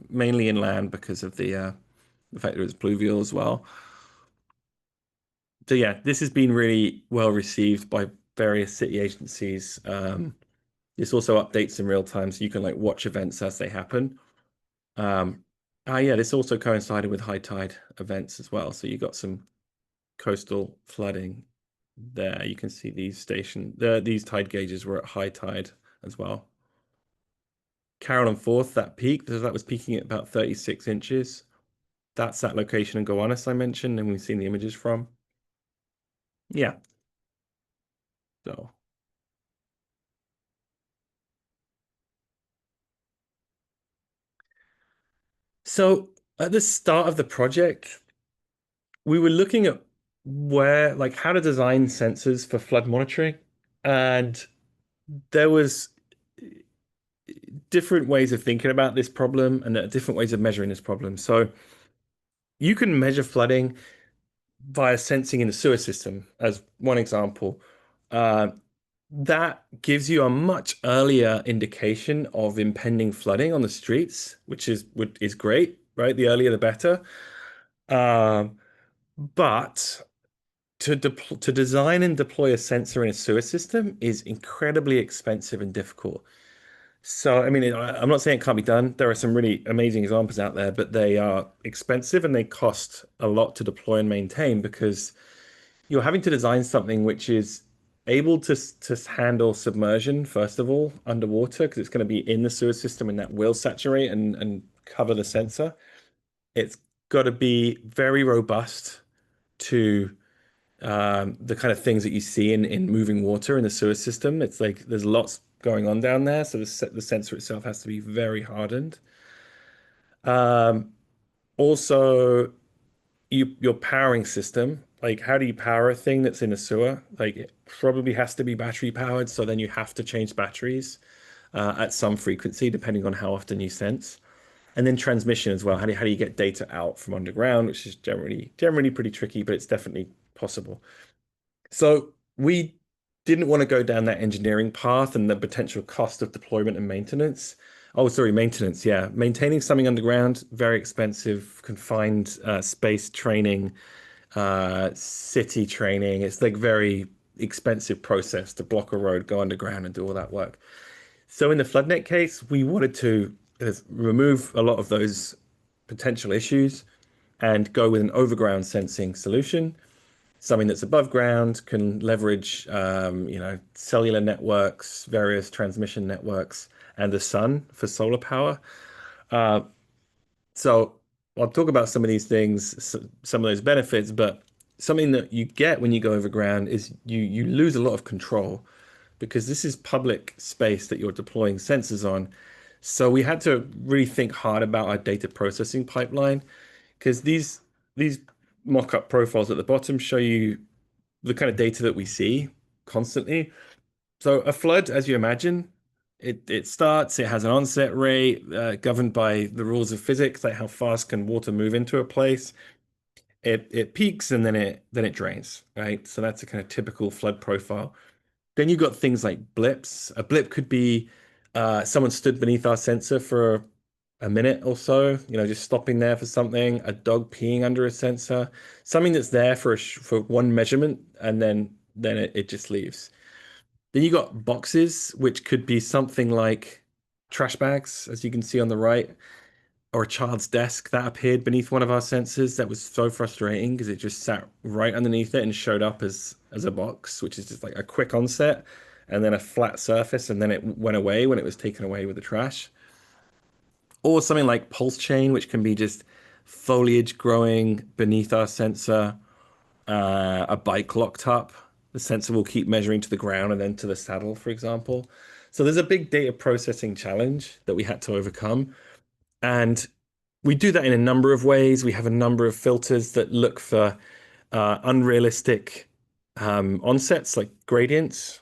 [SPEAKER 4] mainly inland because of the fact that it was pluvial as well. So yeah, this has been really well received by various city agencies. This also updates in real time, so you can like watch events as they happen. Yeah, this also coincided with high tide events as well. So you got some coastal flooding there. You can see these these tide gauges were at high tide as well. Carroll and Forth, that peaked, that was peaking at about 36 inches. That's that location in Gowanus I mentioned, and we've seen the images from. Yeah. So at the start of the project, we were looking at how to design sensors for flood monitoring, and there was different ways of thinking about this problem and different ways of measuring this problem. So you can measure flooding via sensing in the sewer system as one example. That gives you a much earlier indication of impending flooding on the streets, which is great, right? The earlier the better. But to design and deploy a sensor in a sewer system is incredibly expensive and difficult. So, I mean, I'm not saying it can't be done. There are some really amazing examples out there, but they are expensive and they cost a lot to deploy and maintain because you're having to design something which is able to handle submersion, first of all, underwater, because it's going to be in the sewer system and that will saturate and cover the sensor. It's got to be very robust to the kind of things that you see in moving water in the sewer system. It's like there's lots going on down there, so the sensor itself has to be very hardened. Also, your powering system, like how do you power a thing that's in a sewer? Like it probably has to be battery powered, so then you have to change batteries at some frequency depending on how often you sense. And then transmission as well. How do you get data out from underground, which is generally pretty tricky, but it's definitely possible. So we didn't want to go down that engineering path and the potential cost of deployment and maintenance. Oh, sorry, maintenance. Yeah. Maintaining something underground, very expensive, confined space training, city training. It's like very expensive process to block a road, go underground and do all that work. So in the FloodNet case, we wanted to remove a lot of those potential issues and go with an overground sensing solution, something that's above ground, can leverage, cellular networks, various transmission networks, and the sun for solar power. So I'll talk about some of these things, some of those benefits, but something that you get when you go overground is you lose a lot of control because this is public space that you're deploying sensors on. So we had to really think hard about our data processing pipeline because these mock-up profiles at the bottom show you the kind of data that we see constantly. So a flood, as you imagine, it starts, it has an onset rate governed by the rules of physics, like how fast can water move into a place. It peaks and then it drains, right? So that's a kind of typical flood profile. Then you've got things like blips. A blip could be someone stood beneath our sensor for a minute or so, just stopping there for something, a dog peeing under a sensor, something that's there for one measurement and then it just leaves. Then you got boxes, which could be something like trash bags, as you can see on the right, or a child's desk that appeared beneath one of our sensors. That was so frustrating because it just sat right underneath it and showed up as a box, which is just like a quick onset and then a flat surface, and then it went away when it was taken away with the trash. Or something like pulse chain, which can be just foliage growing beneath our sensor, a bike locked up. The sensor will keep measuring to the ground and then to the saddle, for example. So there's a big data processing challenge that we had to overcome. And we do that in a number of ways. We have a number of filters that look for unrealistic onsets like gradients.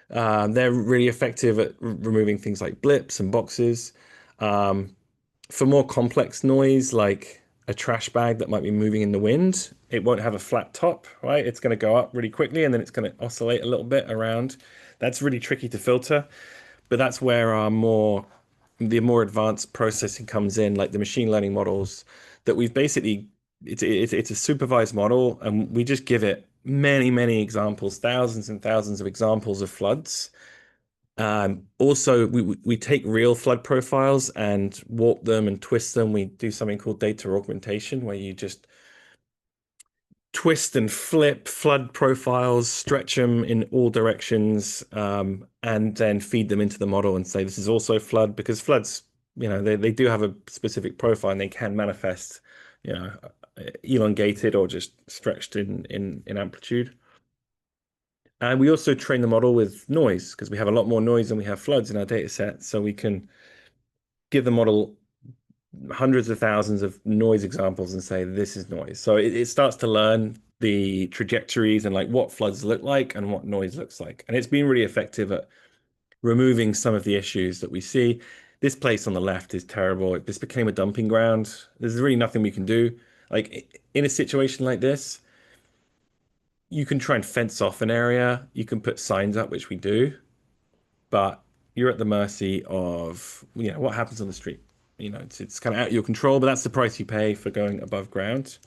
[SPEAKER 4] They're really effective at removing things like blips and boxes. For more complex noise, like a trash bag that might be moving in the wind, it won't have a flat top, right? It's going to go up really quickly and then it's going to oscillate a little bit around. That's really tricky to filter, but that's where the more advanced processing comes in, like the machine learning models that we've basically, it's a supervised model, and we just give it many examples, thousands and thousands of examples of floods. Also, we take real flood profiles and warp them and twist them. We do something called data augmentation, where you just twist and flip flood profiles, stretch them in all directions, and then feed them into the model and say this is also flood, because floods, they do have a specific profile and they can manifest, elongated or just stretched in amplitude. And we also train the model with noise because we have a lot more noise than we have floods in our data set. So we can give the model hundreds of thousands of noise examples and say, this is noise. So it starts to learn the trajectories and like what floods look like and what noise looks like. And it's been really effective at removing some of the issues that we see. This place on the left is terrible. This became a dumping ground. There's really nothing we can do. Like in a situation like this, you can try and fence off an area. You can put signs up, which we do, but you're at the mercy of, what happens on the street. It's kind of out of your control, but that's the price you pay for going above ground.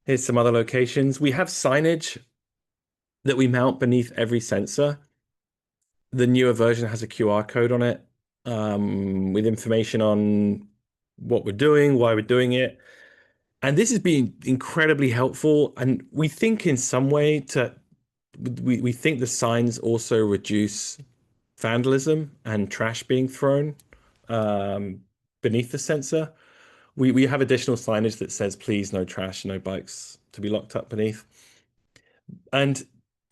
[SPEAKER 4] Here's some other locations. We have signage that we mount beneath every sensor. The newer version has a QR code on it, with information on what we're doing, why we're doing it. And this has been incredibly helpful. And we think in some way to we think the signs also reduce vandalism and trash being thrown um, beneath the sensor. We have additional signage that says, please, no trash, no bikes to be locked up beneath. And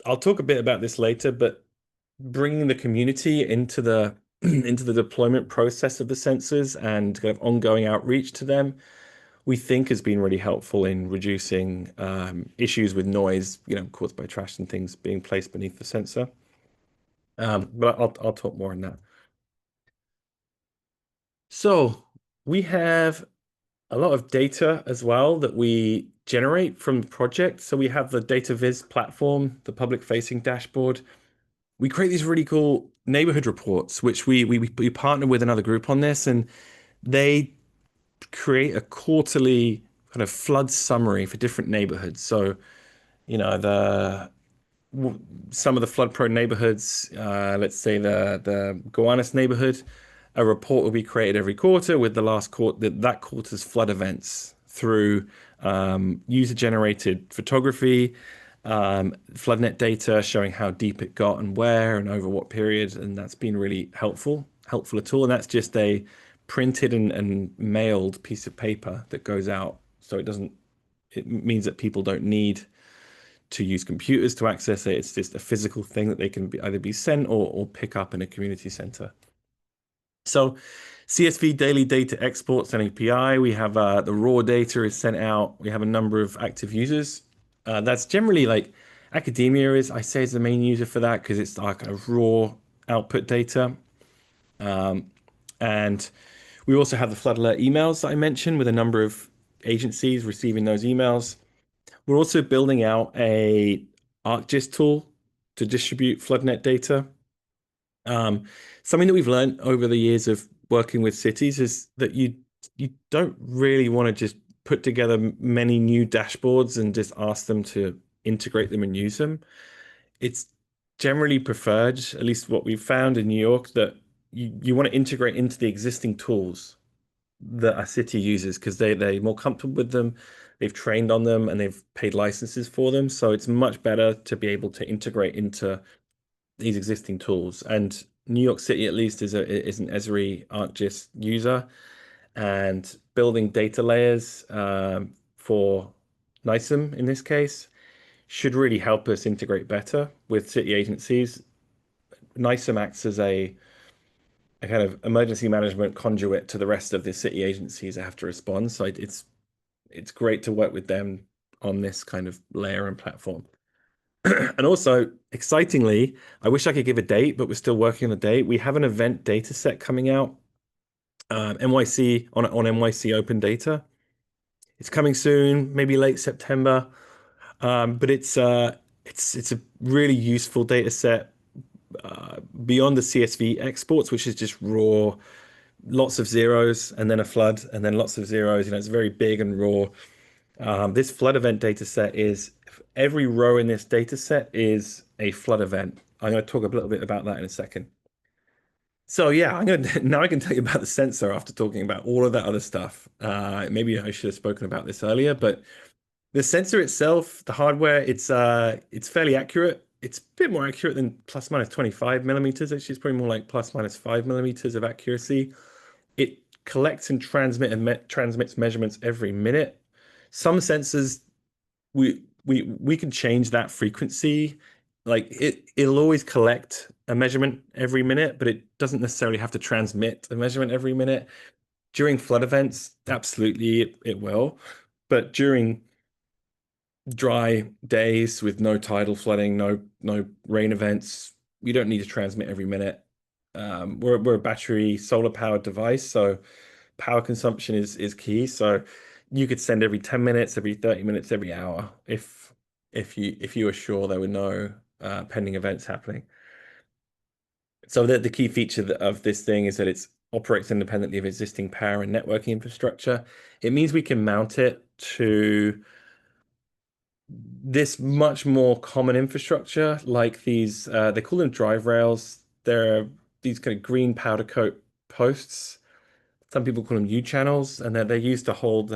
[SPEAKER 4] I'll talk a bit about this later, but bringing the community into the into the deployment process of the sensors and kind of ongoing outreach to them, we think has been really helpful in reducing issues with noise, caused by trash and things being placed beneath the sensor. But I'll talk more on that. So we have a lot of data as well that we generate from the project. So we have the data viz platform, the public facing dashboard. We create these really cool neighborhood reports, which we partner with another group on this, and they create a quarterly kind of flood summary for different neighborhoods. So, the some of the flood prone neighborhoods, let's say the Gowanus neighborhood, a report will be created every quarter with the last quarter, that quarter's flood events through user generated photography, FloodNet data showing how deep it got and where and over what period. And that's been really helpful a tool. And that's just a printed and mailed piece of paper that goes out. So it means that people don't need to use computers to access it. It's just a physical thing that they can either be sent or pick up in a community center. So CSV daily data exports and API. We have the raw data is sent out. We have a number of active users. That's generally like academia I say is the main user for that because it's like kind of raw output data. And we also have the flood alert emails that I mentioned with a number of agencies receiving those emails. We're also building out a ArcGIS tool to distribute FloodNet data. Something that we've learned over the years of working with cities is that you don't really want to just put together many new dashboards and just ask them to integrate them and use them. It's generally preferred, at least what we've found in New York, that you want to integrate into the existing tools that a city uses because they're more comfortable with them, they've trained on them, and they've paid licenses for them. So it's much better to be able to integrate into these existing tools. And New York City, at least, is an Esri ArcGIS user, and building data layers for NISM in this case should really help us integrate better with city agencies. NISM acts as a kind of emergency management conduit to the rest of the city agencies that have to respond. So it's great to work with them on this kind of layer and platform. And also, excitingly, I wish I could give a date, but we're still working on the date. We have an event data set coming out, NYC on NYC Open Data. It's coming soon, maybe late September. But it's a really useful data set beyond the CSV exports, which is just raw, lots of zeros and then a flood and then lots of zeros. It's very big and raw. This flood event data set is every row in this data set is a flood event. I'm going to talk a little bit about that in a second. So yeah, now I can tell you about the sensor after talking about all of that other stuff. Maybe I should have spoken about this earlier, but the sensor itself, the hardware, it's fairly accurate. It's a bit more accurate than plus minus 25 millimeters. Actually, it's probably more like plus minus 5 millimeters of accuracy. It collects and transmits measurements every minute. Some sensors we can change that frequency. Like it'll always collect a measurement every minute, but it doesn't necessarily have to transmit a measurement every minute. During flood events, absolutely it will. But during dry days with no tidal flooding, no rain events, we don't need to transmit every minute. We're a battery solar powered device, so power consumption is key. So you could send every 10 minutes, every 30 minutes, every hour if you were sure there were no pending events happening. So the key feature of this thing is that it operates independently of existing power and networking infrastructure. It means we can mount it to this much more common infrastructure, like these, they call them drive rails. They're these kind of green powder coat posts. Some people call them U channels, and they're used to hold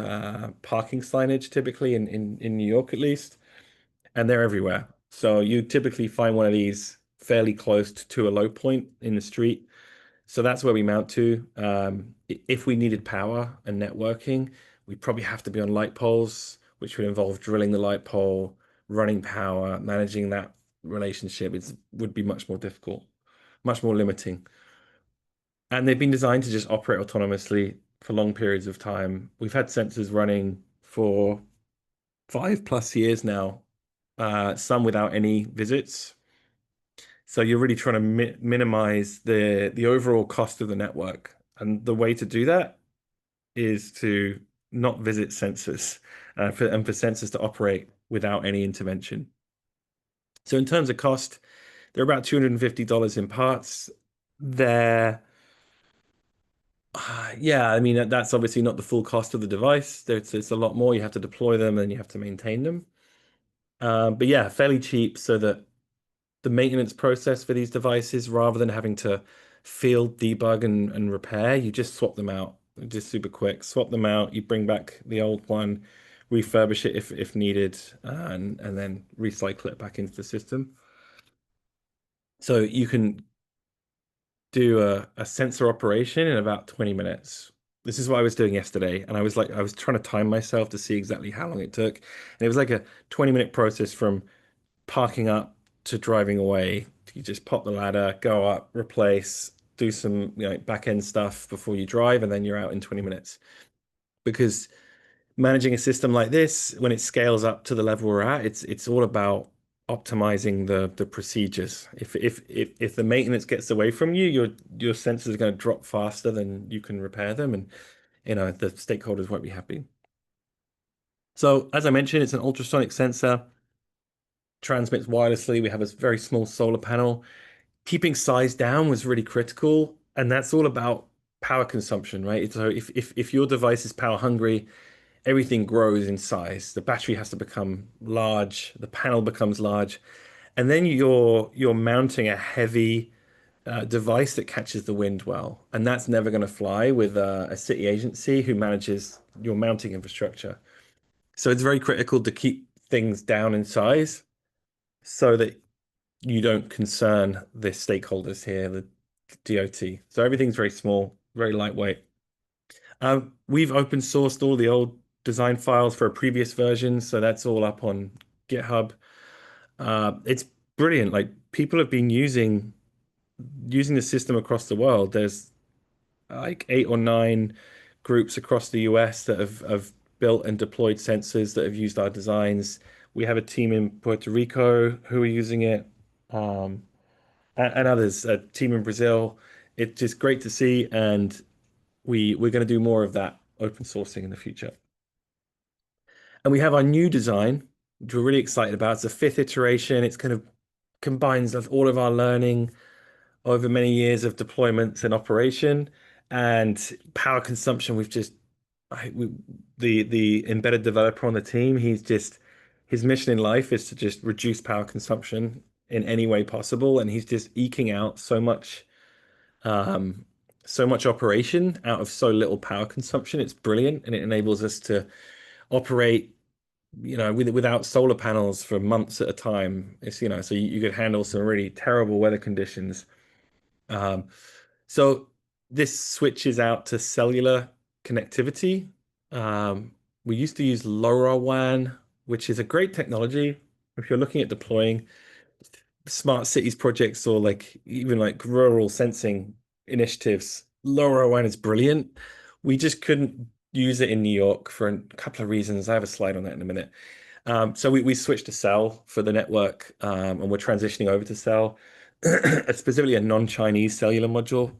[SPEAKER 4] parking signage, typically in New York at least, and they're everywhere. So you typically find one of these fairly close to a low point in the street. So that's where we mount to. If we needed power and networking, we'd probably have to be on light poles, which would involve drilling the light pole, running power, managing that relationship. It would be much more difficult, much more limiting. And they've been designed to just operate autonomously for long periods of time. We've had sensors running for 5+ years now, some without any visits. So you're really trying to minimize the overall cost of the network. And the way to do that is to not visit sensors, and for sensors to operate without any intervention. So in terms of cost, they're about $250 in parts. They're Yeah, I mean that's obviously not the full cost of the device. It's a lot more. You have to deploy them and you have to maintain them. But yeah, fairly cheap so that the maintenance process for these devices, rather than having to field, debug, and repair, you just swap them out. Just super quick. Swap them out. You bring back the old one, refurbish it if needed, and then recycle it back into the system. So you can do a sensor operation in about 20 minutes. This is what I was doing yesterday, and I was trying to time myself to see exactly how long it took. And it was like a 20-minute process from parking up to driving away. You just pop the ladder, go up, replace, do some back end stuff before you drive, and then you're out in 20 minutes. Because managing a system like this, when it scales up to the level we're at, it's all about optimizing the procedures. If the maintenance gets away from you, your sensors are going to drop faster than you can repair them, and the stakeholders won't be happy. So as I mentioned, it's an ultrasonic sensor, transmits wirelessly. We have a very small solar panel. Keeping size down was really critical, and that's all about power consumption, right? So if your device is power hungry, everything grows in size. The battery has to become large, the panel becomes large, and then you're mounting a heavy device that catches the wind well, and that's never going to fly with a city agency who manages your mounting infrastructure. So it's very critical to keep things down in size so that you don't concern the stakeholders here, the DOT. So everything's very small, very lightweight. We've open sourced all the old design files for a previous version, so that's all up on GitHub. It's brilliant. Like people have been using the system across the world. There's like 8 or 9 groups across the US that have built and deployed sensors that have used our designs. We have a team in Puerto Rico who are using it, and others, a team in Brazil. It's just great to see, and we're going to do more of that open sourcing in the future. And we have our new design, which we're really excited about. It's the 5th iteration. It's kind of combines all of our learning over many years of deployments and operation and power consumption. The embedded developer on the team, his mission in life is to just reduce power consumption in any way possible, and he's just eking out um, so much operation out of so little power consumption. It's brilliant, and it enables us to operate, without solar panels for months at a time. So you could handle some really terrible weather conditions. Um, so this switches out to cellular connectivity. We used to use LoRaWAN, which is a great technology if you're looking at deploying smart cities projects or even rural sensing initiatives. LoRaWAN is brilliant. We just couldn't use it in New York for a couple of reasons. I have a slide on that in a minute. So we switched to cell for the network, and we're transitioning over to cell, specifically a non-Chinese cellular module.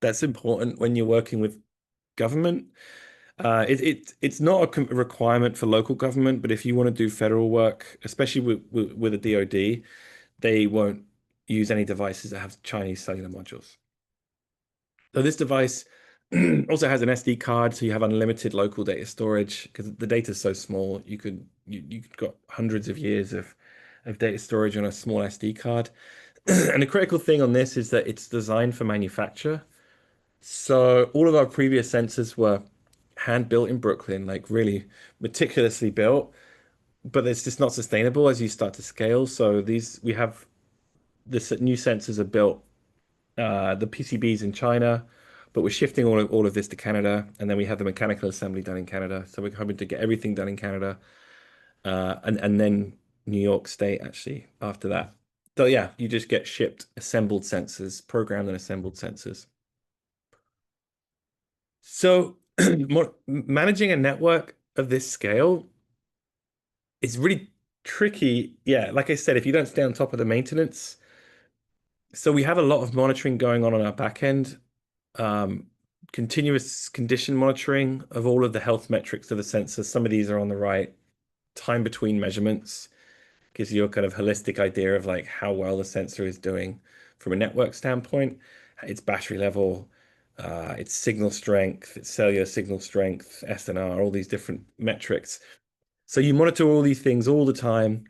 [SPEAKER 4] That's important when you're working with government. It's not a requirement for local government, but if you want to do federal work, especially with a DoD, they won't use any devices that have Chinese cellular modules. So this device also has an SD card, so you have unlimited local data storage because the data is so small. You got hundreds of years of data storage on a small SD card. And the critical thing on this is that it's designed for manufacture. So all of our previous sensors were hand built in Brooklyn, like really meticulously built. but it's just not sustainable as you start to scale. So we have this new sensors are built, the PCBs in China, but we're shifting all of this to Canada, and then we have the mechanical assembly done in Canada. So we're hoping to get everything done in Canada, and then New York State actually after that. So yeah, you just get shipped assembled sensors, programmed and assembled sensors. So managing a network of this scale is really tricky. Yeah, like I said, if you don't stay on top of the maintenance. So we have a lot of monitoring going on our back end, um, continuous condition monitoring of all of the health metrics of the sensor. Some of these are on the right. Time between measurements gives you a kind of holistic idea of like how well the sensor is doing from a network standpoint, its battery level, its signal strength, its cellular signal strength, SNR, all these different metrics. So you monitor all these things all the time.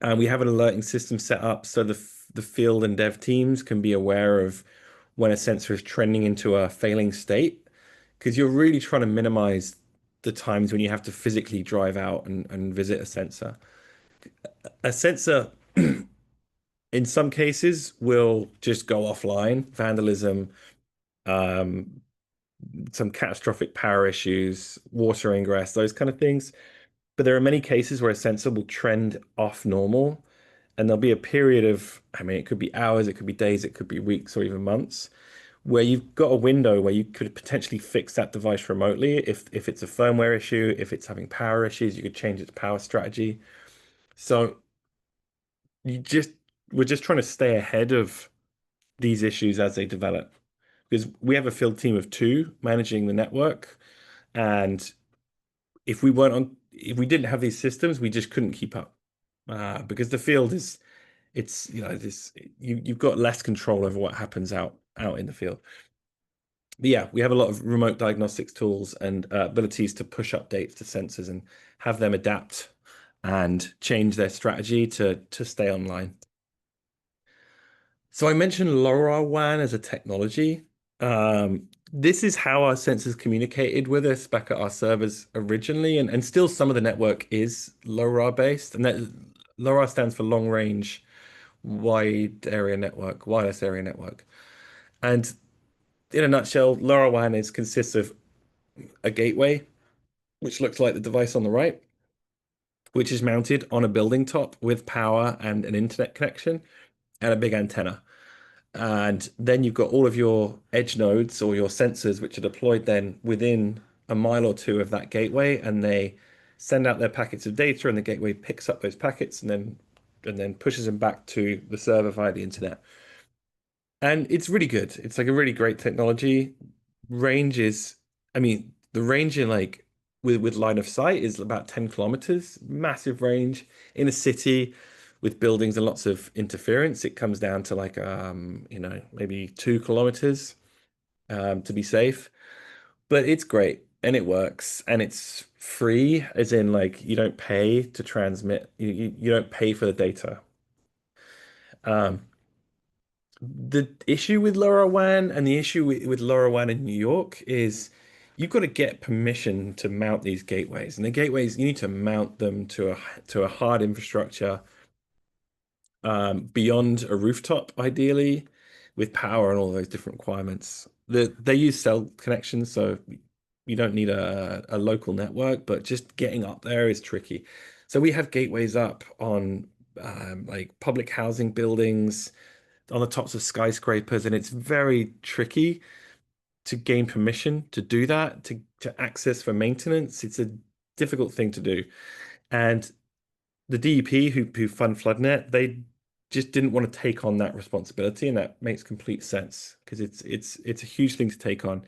[SPEAKER 4] And we have an alerting system set up so the field and dev teams can be aware of when a sensor is trending into a failing state, because you're really trying to minimize the times when you have to physically drive out and visit a sensor. A sensor, in some cases, will just go offline, vandalism, um, some catastrophic power issues, water ingress, those kind of things. But there are many cases where a sensor will trend off normal, and there'll be a period of, I mean, it could be hours, it could be days, it could be weeks or even months, where you've got a window where you could potentially fix that device remotely. If it's a firmware issue, if it's having power issues, you could change its power strategy. So you just we're just trying to stay ahead of these issues as they develop. Because we have a field team of two managing the network, and if we didn't have these systems, we just couldn't keep up. Because the field is it's this you've got less control over what happens out in the field. But yeah, we have a lot of remote diagnostics tools and abilities to push updates to sensors and have them adapt and change their strategy to stay online. So I mentioned LoRaWAN as a technology. This is how our sensors communicated with us back at our servers originally, and still some of the network is LoRa based, and that LoRa stands for long range wide area network, wireless area network. And in a nutshell, LoRaWAN consists of a gateway, which looks like the device on the right, which is mounted on a building top with power and an internet connection and a big antenna. And then you've got all of your edge nodes or your sensors, which are deployed then within a mile or two of that gateway, and they send out their packets of data, and the gateway picks up those packets and then pushes them back to the server via the internet. And it's really good. It's like a really great technology. Range is, I mean, the range in like with line of sight is about 10 kilometers, massive range in a city with buildings and lots of interference. It comes down to like maybe 2 kilometers to be safe. But it's great and it works and it's free, as in like you don't pay to transmit, you don't pay for the data. Um, The issue with LoRaWAN and the issue with LoRaWAN in New York is you've got to get permission to mount these gateways. And the gateways, you need to mount them to a hard infrastructure, beyond a rooftop, ideally, with power and all those different requirements. They use cell connections, so you don't need a local network, but just getting up there is tricky. So we have gateways up on like public housing buildings on the tops of skyscrapers, and it's very tricky to gain permission to do that, to access for maintenance. It's a difficult thing to do. And the DEP who fund FloodNet, they just didn't want to take on that responsibility, and that makes complete sense because it's a huge thing to take on.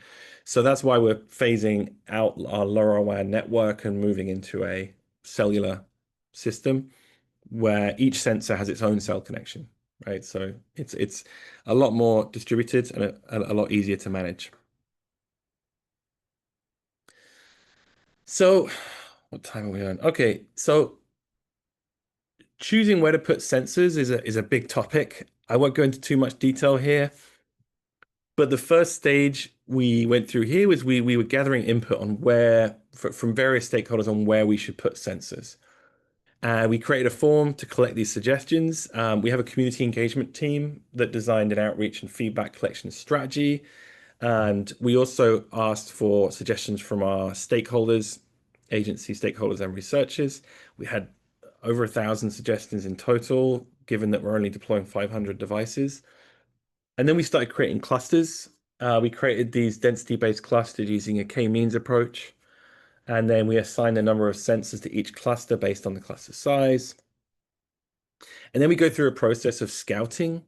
[SPEAKER 4] So that's why we're phasing out our LoRaWAN network and moving into a cellular system where each sensor has its own cell connection, right? So it's a lot more distributed and a lot easier to manage. So what time are we on? Okay, so choosing where to put sensors is a big topic. I won't go into too much detail here, but the first stage we went through here was we were gathering input on from various stakeholders on where we should put sensors. We created a form to collect these suggestions. We have a community engagement team that designed an outreach and feedback collection strategy. And we also asked for suggestions from our stakeholders, agency stakeholders and researchers. We had over 1,000 suggestions in total, given that we're only deploying 500 devices. And then we started creating clusters. We created these density-based clusters using a k-means approach. And then we assigned a number of sensors to each cluster based on the cluster size. And then we go through a process of scouting.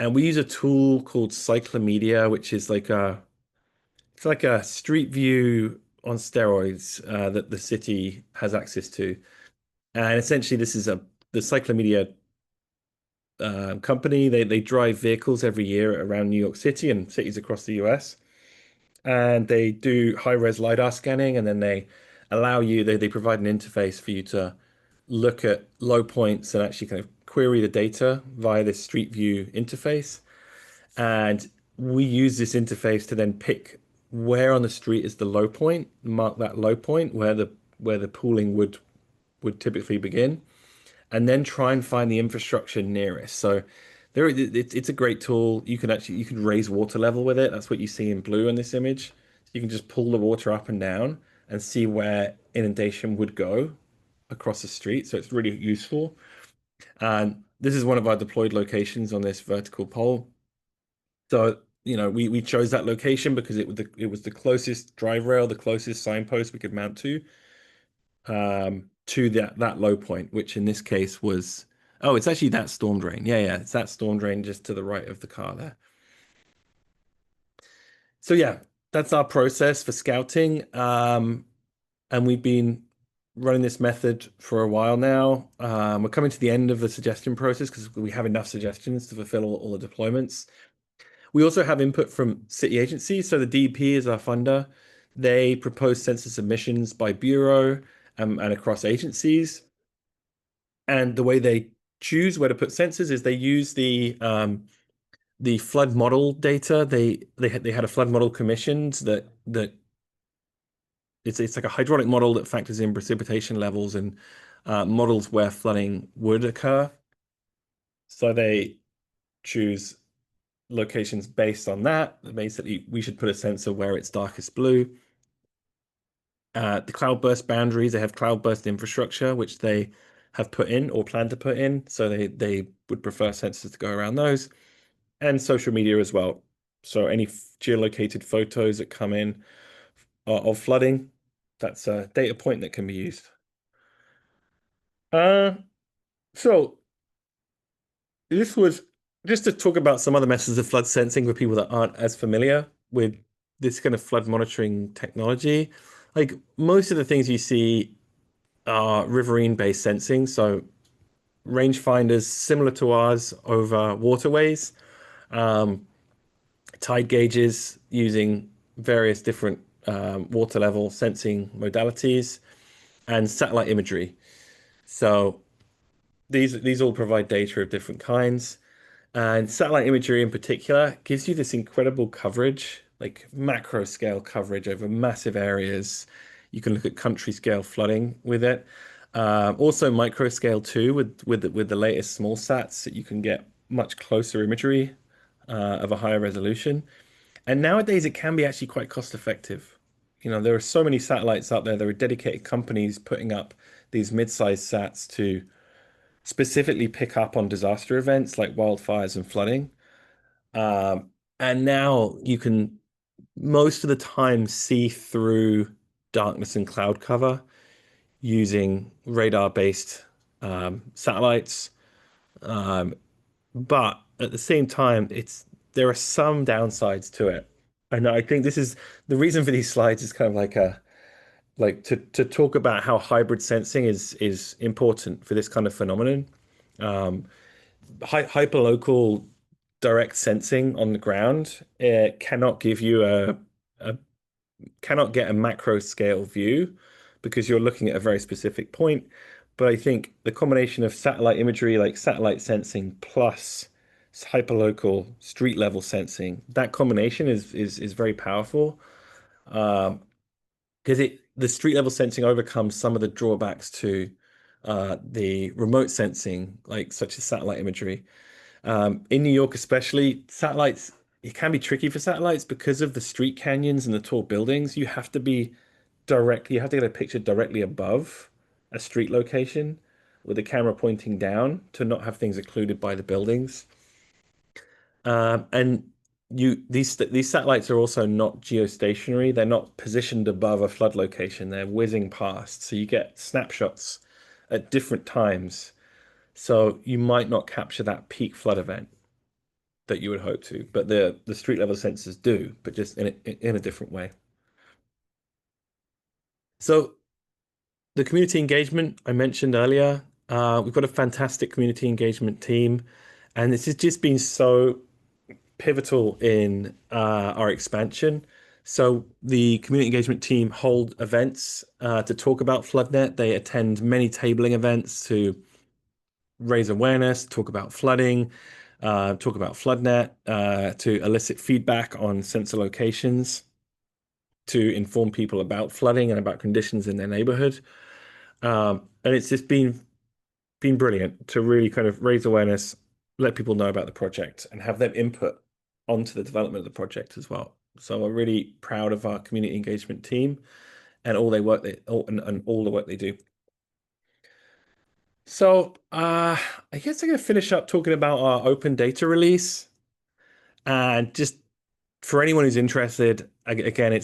[SPEAKER 4] And we use a tool called Cyclomedia, which is it's like a street view on steroids that the city has access to. And essentially, this is the Cyclomedia company. They drive vehicles every year around New York City and cities across the US. And they do high-res LiDAR scanning, and then they allow you, they provide an interface for you to look at low points and actually kind of query the data via this street view interface. And we use this interface to then pick where on the street is the low point, mark that low point where the pooling would typically begin, and then try and find the infrastructure nearest. So it's a great tool. You can raise water level with it. That's what you see in blue in this image. You can just pull the water up and down and see where inundation would go across the street. So it's really useful. And this is one of our deployed locations on this vertical pole. So, we chose that location because it was the closest drive rail, the closest signpost we could mount to that low point, which in this case was, oh, it's actually that storm drain. Yeah, it's that storm drain just to the right of the car there. So yeah, that's our process for scouting. And we've been running this method for a while now. We're coming to the end of the suggestion process because we have enough suggestions to fulfill all the deployments. We also have input from city agencies. So the DEP is our funder. They propose sensor submissions by bureau and across agencies. And the way they choose where to put sensors is they use the flood model data. They had a flood model commissioned that it's like a hydraulic model that factors in precipitation levels and models where flooding would occur. So they choose locations based on that. Basically, we should put a sensor where it's darkest blue. The cloudburst boundaries, they have cloudburst infrastructure, which they have put in or plan to put in. So they would prefer sensors to go around those. And social media as well. So any geolocated photos that come in of flooding, that's a data point that can be used. So this was just to talk about some other methods of flood sensing for people that aren't as familiar with this kind of flood monitoring technology. Like most of the things you see are riverine-based sensing, so rangefinders similar to ours over waterways, tide gauges using various different water level sensing modalities, and satellite imagery. So these all provide data of different kinds. And satellite imagery in particular gives you this incredible coverage, like macro scale coverage over massive areas. You can look at country scale flooding with it. Also micro scale too, with the latest small sats that you can get much closer imagery of a higher resolution. And nowadays it can be actually quite cost effective. There are so many satellites out there. There are dedicated companies putting up these mid-sized sats to specifically pick up on disaster events like wildfires and flooding. And now you can most of the time see through darkness and cloud cover using radar-based satellites. But at the same time, there are some downsides to it. And I think this is the reason for these slides is kind of to talk about how hybrid sensing is important for this kind of phenomenon. Hyperlocal direct sensing on the ground, it cannot give you cannot get a macro scale view because you're looking at a very specific point. But I think the combination of satellite imagery, like satellite sensing plus hyperlocal street level sensing, that combination is very powerful. Because the street level sensing overcomes some of the drawbacks to the remote sensing, like such as satellite imagery. In New York, especially, satellites, it can be tricky for satellites because of the street canyons and the tall buildings. You have to get a picture directly above a street location with the camera pointing down to not have things occluded by the buildings. And these satellites are also not geostationary. They're not positioned above a flood location. They're whizzing past. So you get snapshots at different times. So you might not capture that peak flood event that you would hope to, but the street level sensors do, but just in a different way. So the community engagement I mentioned earlier, we've got a fantastic community engagement team, and this has just been so pivotal in our expansion. So the community engagement team hold events to talk about FloodNet. They attend many tabling events to raise awareness, talk about flooding, talk about FloodNet, to elicit feedback on sensor locations, to inform people about flooding and about conditions in their neighborhood. And it's just been brilliant to really kind of raise awareness, let people know about the project, and have them input onto the development of the project as well. So I'm really proud of our community engagement team and all they work they and all the work they do. So I guess I'm going to finish up talking about our open data release. And just for anyone who's interested, again, I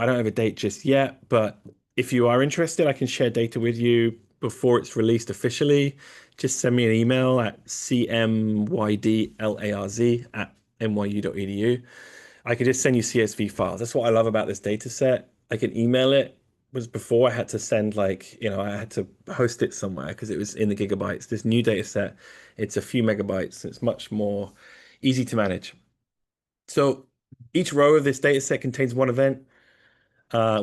[SPEAKER 4] don't have a date just yet, but if you are interested, I can share data with you before it's released officially. Just send me an email at cmydlarz@nyu.edu. I could just send you CSV files. That's what I love about this data set. I can email it. Was before I had to send I had to host it somewhere because it was in the gigabytes. This new data set, it's a few megabytes. It's much more easy to manage. So each row of this data set contains one event,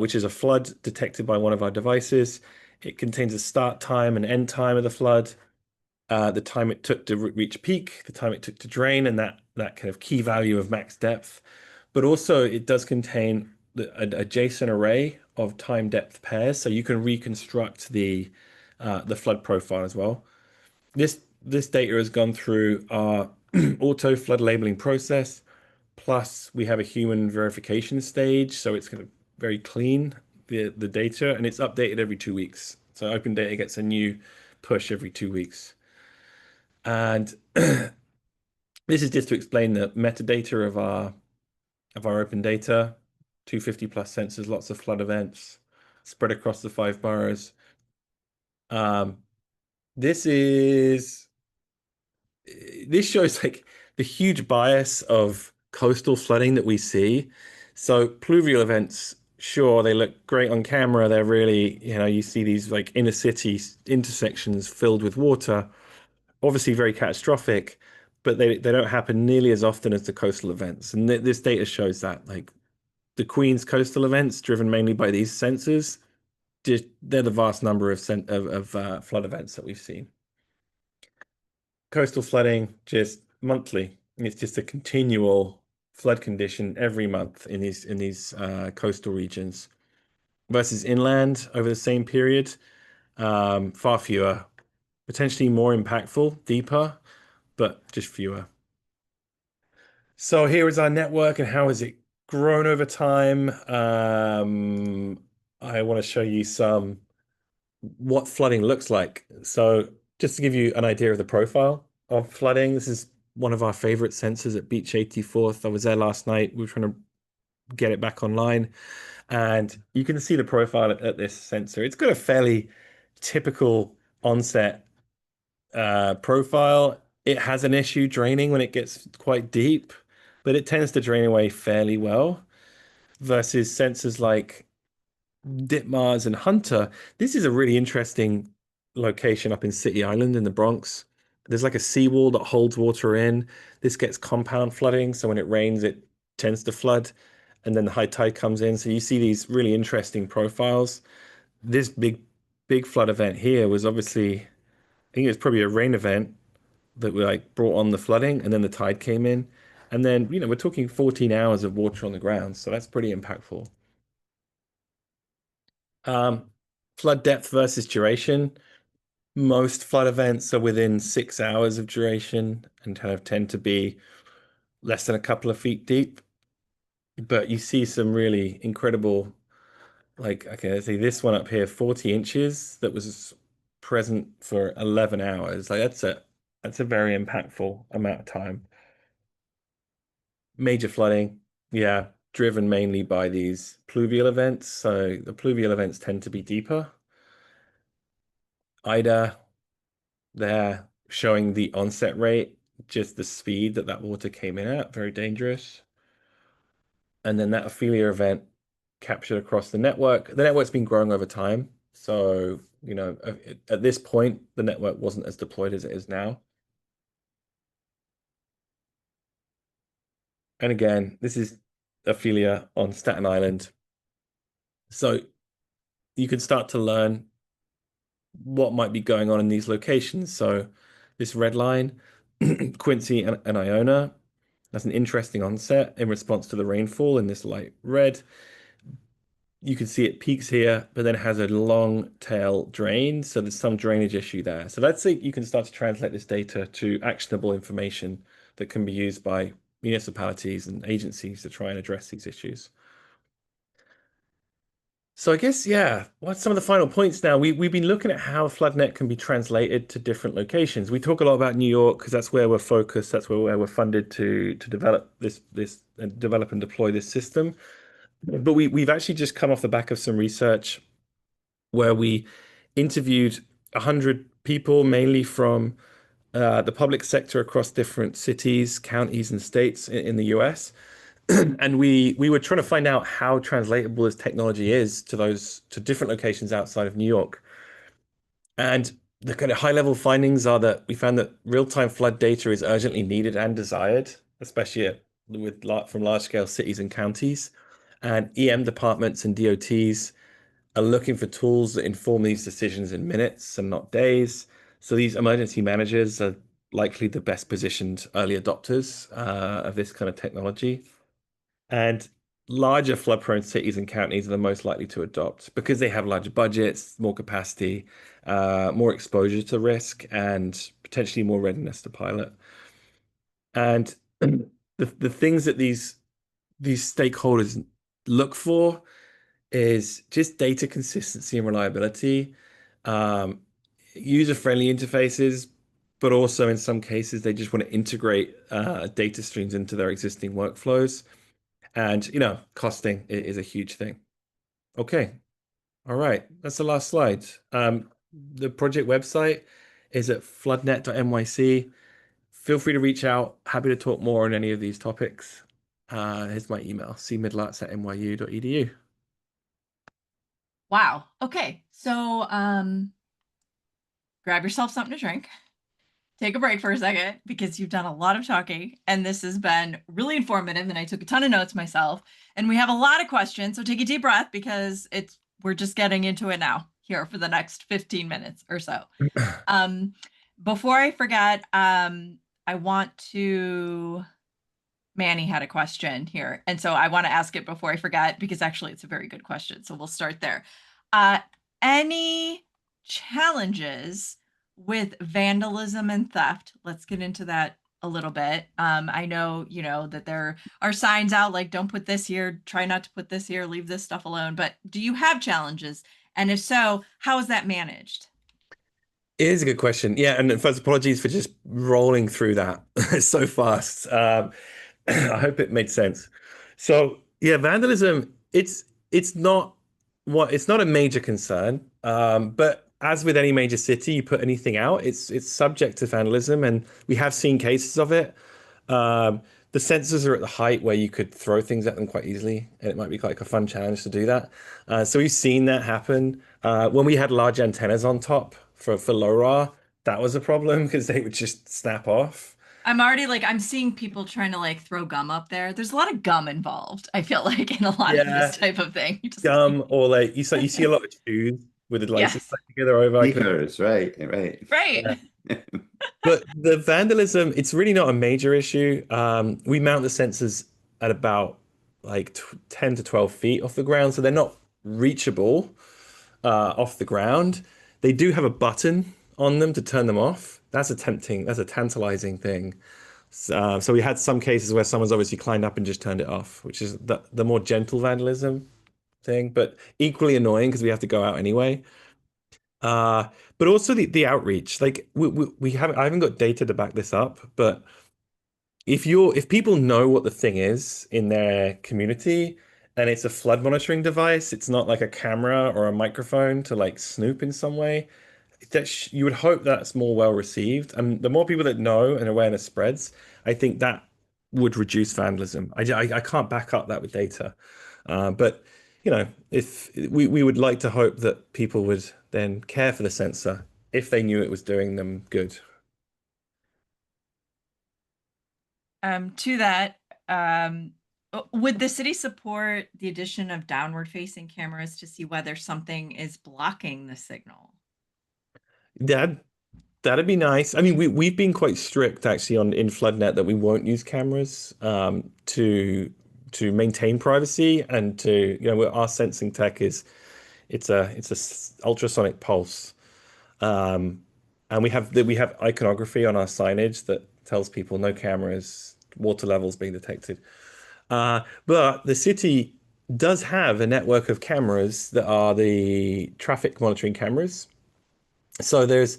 [SPEAKER 4] which is a flood detected by one of our devices. It contains a start time and end time of the flood, the time it took to reach peak, the time it took to drain, and that kind of key value of max depth. But also it does contain a JSON array of time depth pairs, so you can reconstruct the flood profile as well. This data has gone through our auto flood labeling process. Plus, we have a human verification stage, so it's kind of very clean, the data, and it's updated every 2 weeks. So open data gets a new push every 2 weeks. And this is just to explain the metadata of our open data, 250 plus sensors, lots of flood events spread across the 5 boroughs. This shows like the huge bias of coastal flooding that we see. So pluvial events, sure, they look great on camera. They're really, you see these like inner city intersections filled with water, obviously very catastrophic, but they don't happen nearly as often as the coastal events. And this data shows that, like the Queen's coastal events, driven mainly by these sensors, they're the vast number of flood events that we've seen. Coastal flooding just monthly. It's just a continual flood condition every month in these coastal regions versus inland over the same period. Far fewer, potentially more impactful, deeper, but just fewer. So here is our network and how has it grown over time. I want to show you what flooding looks like. So just to give you an idea of the profile of flooding, this is one of our favorite sensors at Beach 84th. I was there last night. We were trying to get it back online. And you can see the profile at this sensor. It's got a fairly typical onset profile. It has an issue draining when it gets quite deep, but it tends to drain away fairly well versus sensors like Ditmars and Hunter. This is a really interesting location up in City Island in the Bronx. There's like a seawall that holds water in. This gets compound flooding, so when it rains, it tends to flood, and then the high tide comes in. So you see these really interesting profiles. This big flood event here was obviously, I think it was probably a rain event that we like brought on the flooding, and then the tide came in. And then, we're talking 14 hours of water on the ground, so that's pretty impactful. Flood depth versus duration. Most flood events are within 6 hours of duration and kind of tend to be less than a couple of feet deep. But you see some really incredible, like, okay, let's see this one up here, 40 inches that was present for 11 hours. Like that's a very impactful amount of time. Major flooding, yeah, driven mainly by these pluvial events. So the pluvial events tend to be deeper. Ida, there showing the onset rate, just the speed that that water came in at, very dangerous. And then that Ophelia event captured across the network. The network's been growing over time. So, at this point, the network wasn't as deployed as it is now. And again, this is Ophelia on Staten Island. So you can start to learn what might be going on in these locations. So this red line, Quincy and Iona, that's an interesting onset in response to the rainfall in this light red. You can see it peaks here, but then has a long tail drain. So there's some drainage issue there. So let's say you can start to translate this data to actionable information that can be used by municipalities and agencies to try and address these issues. So I guess, yeah, what's some of the final points now? We've been looking at how FloodNet can be translated to different locations. We talk a lot about New York because that's where we're focused. That's where we're funded to develop this and develop and deploy this system. But we've actually just come off the back of some research where we interviewed 100 people, mainly from the public sector across different cities, counties, and states in the US. And we were trying to find out how translatable this technology is to different locations outside of New York. And the kind of high level findings are that we found that real-time flood data is urgently needed and desired, especially from large scale cities and counties. And EM departments and DOTs are looking for tools that inform these decisions in minutes and not days. So these emergency managers are likely the best positioned early adopters of this kind of technology. And larger flood-prone cities and counties are the most likely to adopt because they have larger budgets, more capacity, more exposure to risk, and potentially more readiness to pilot. And the things that these stakeholders look for is just data consistency and reliability, um, user-friendly interfaces, but also in some cases they just want to integrate data streams into their existing workflows. And costing is a huge thing. Okay. All right. That's the last slide. The project website is at floodnet.nyc. Feel free to reach out. Happy to talk more on any of these topics. Here's my email, cmydlarz@nyu.edu.
[SPEAKER 1] Wow. Okay. So grab yourself something to drink. Take a break for a second because you've done a lot of talking and this has been really informative and I took a ton of notes myself and we have a lot of questions. So take a deep breath because we're just getting into it now here for the next 15 minutes or so. Before I forget, I want to Manny had a question here. And so I want to ask it before I forget because actually it's a very good question. So we'll start there. Any challenges with vandalism and theft? Let's get into that a little bit. I know, that there are signs out like don't put this here, try not to put this here, leave this stuff alone. But do you have challenges? And if so, how is that managed?
[SPEAKER 4] It is a good question. Yeah, and first, apologies for just rolling through that so fast. I hope it made sense. So, yeah, vandalism, it's not a major concern. But as with any major city, you put anything out, it's subject to vandalism, and we have seen cases of it. Um, the sensors are at the height where you could throw things at them quite easily, and it might be like a fun challenge to do that. So we've seen that happen. When we had large antennas on top for LoRa, that was a problem because they would just snap off.
[SPEAKER 1] I'm already I'm seeing people trying to throw gum up there. There's a lot of gum involved, I feel like, in a lot of
[SPEAKER 4] Yeah,
[SPEAKER 1] this type of thing.
[SPEAKER 4] or like you see a lot of shoes with the laces
[SPEAKER 1] Yes.
[SPEAKER 4] stuck together over.
[SPEAKER 2] Sneakers, right, right.
[SPEAKER 1] Right.
[SPEAKER 4] Yeah. But the vandalism, it's really not a major issue. We mount the sensors at about like 10 to 12 feet off the ground, so they're not reachable off the ground. They do have a button on them to turn them off. That's a tantalizing thing. So we had some cases where someone's obviously climbed up and just turned it off, which is the more gentle vandalism thing, but equally annoying because we have to go out anyway. Uh, but also the outreach. Like we haven't I haven't got data to back this up, but if people know what the thing is in their community and it's a flood monitoring device, it's not like a camera or a microphone to like snoop in some way, that you would hope that's more well received. And the more people that know and awareness spreads, I think that would reduce vandalism. I can't back up that with data. But if we would like to hope that people would then care for the sensor if they knew it was doing them good.
[SPEAKER 1] To that, would the city support the addition of downward facing cameras to see whether something is blocking the signal?
[SPEAKER 4] That that'd be nice. I mean, we've been quite strict actually on in FloodNet that we won't use cameras to maintain privacy and to our sensing tech is it's a ultrasonic pulse. Um, and we have iconography on our signage that tells people no cameras, water levels being detected. But the city does have a network of cameras that are the traffic monitoring cameras. So there's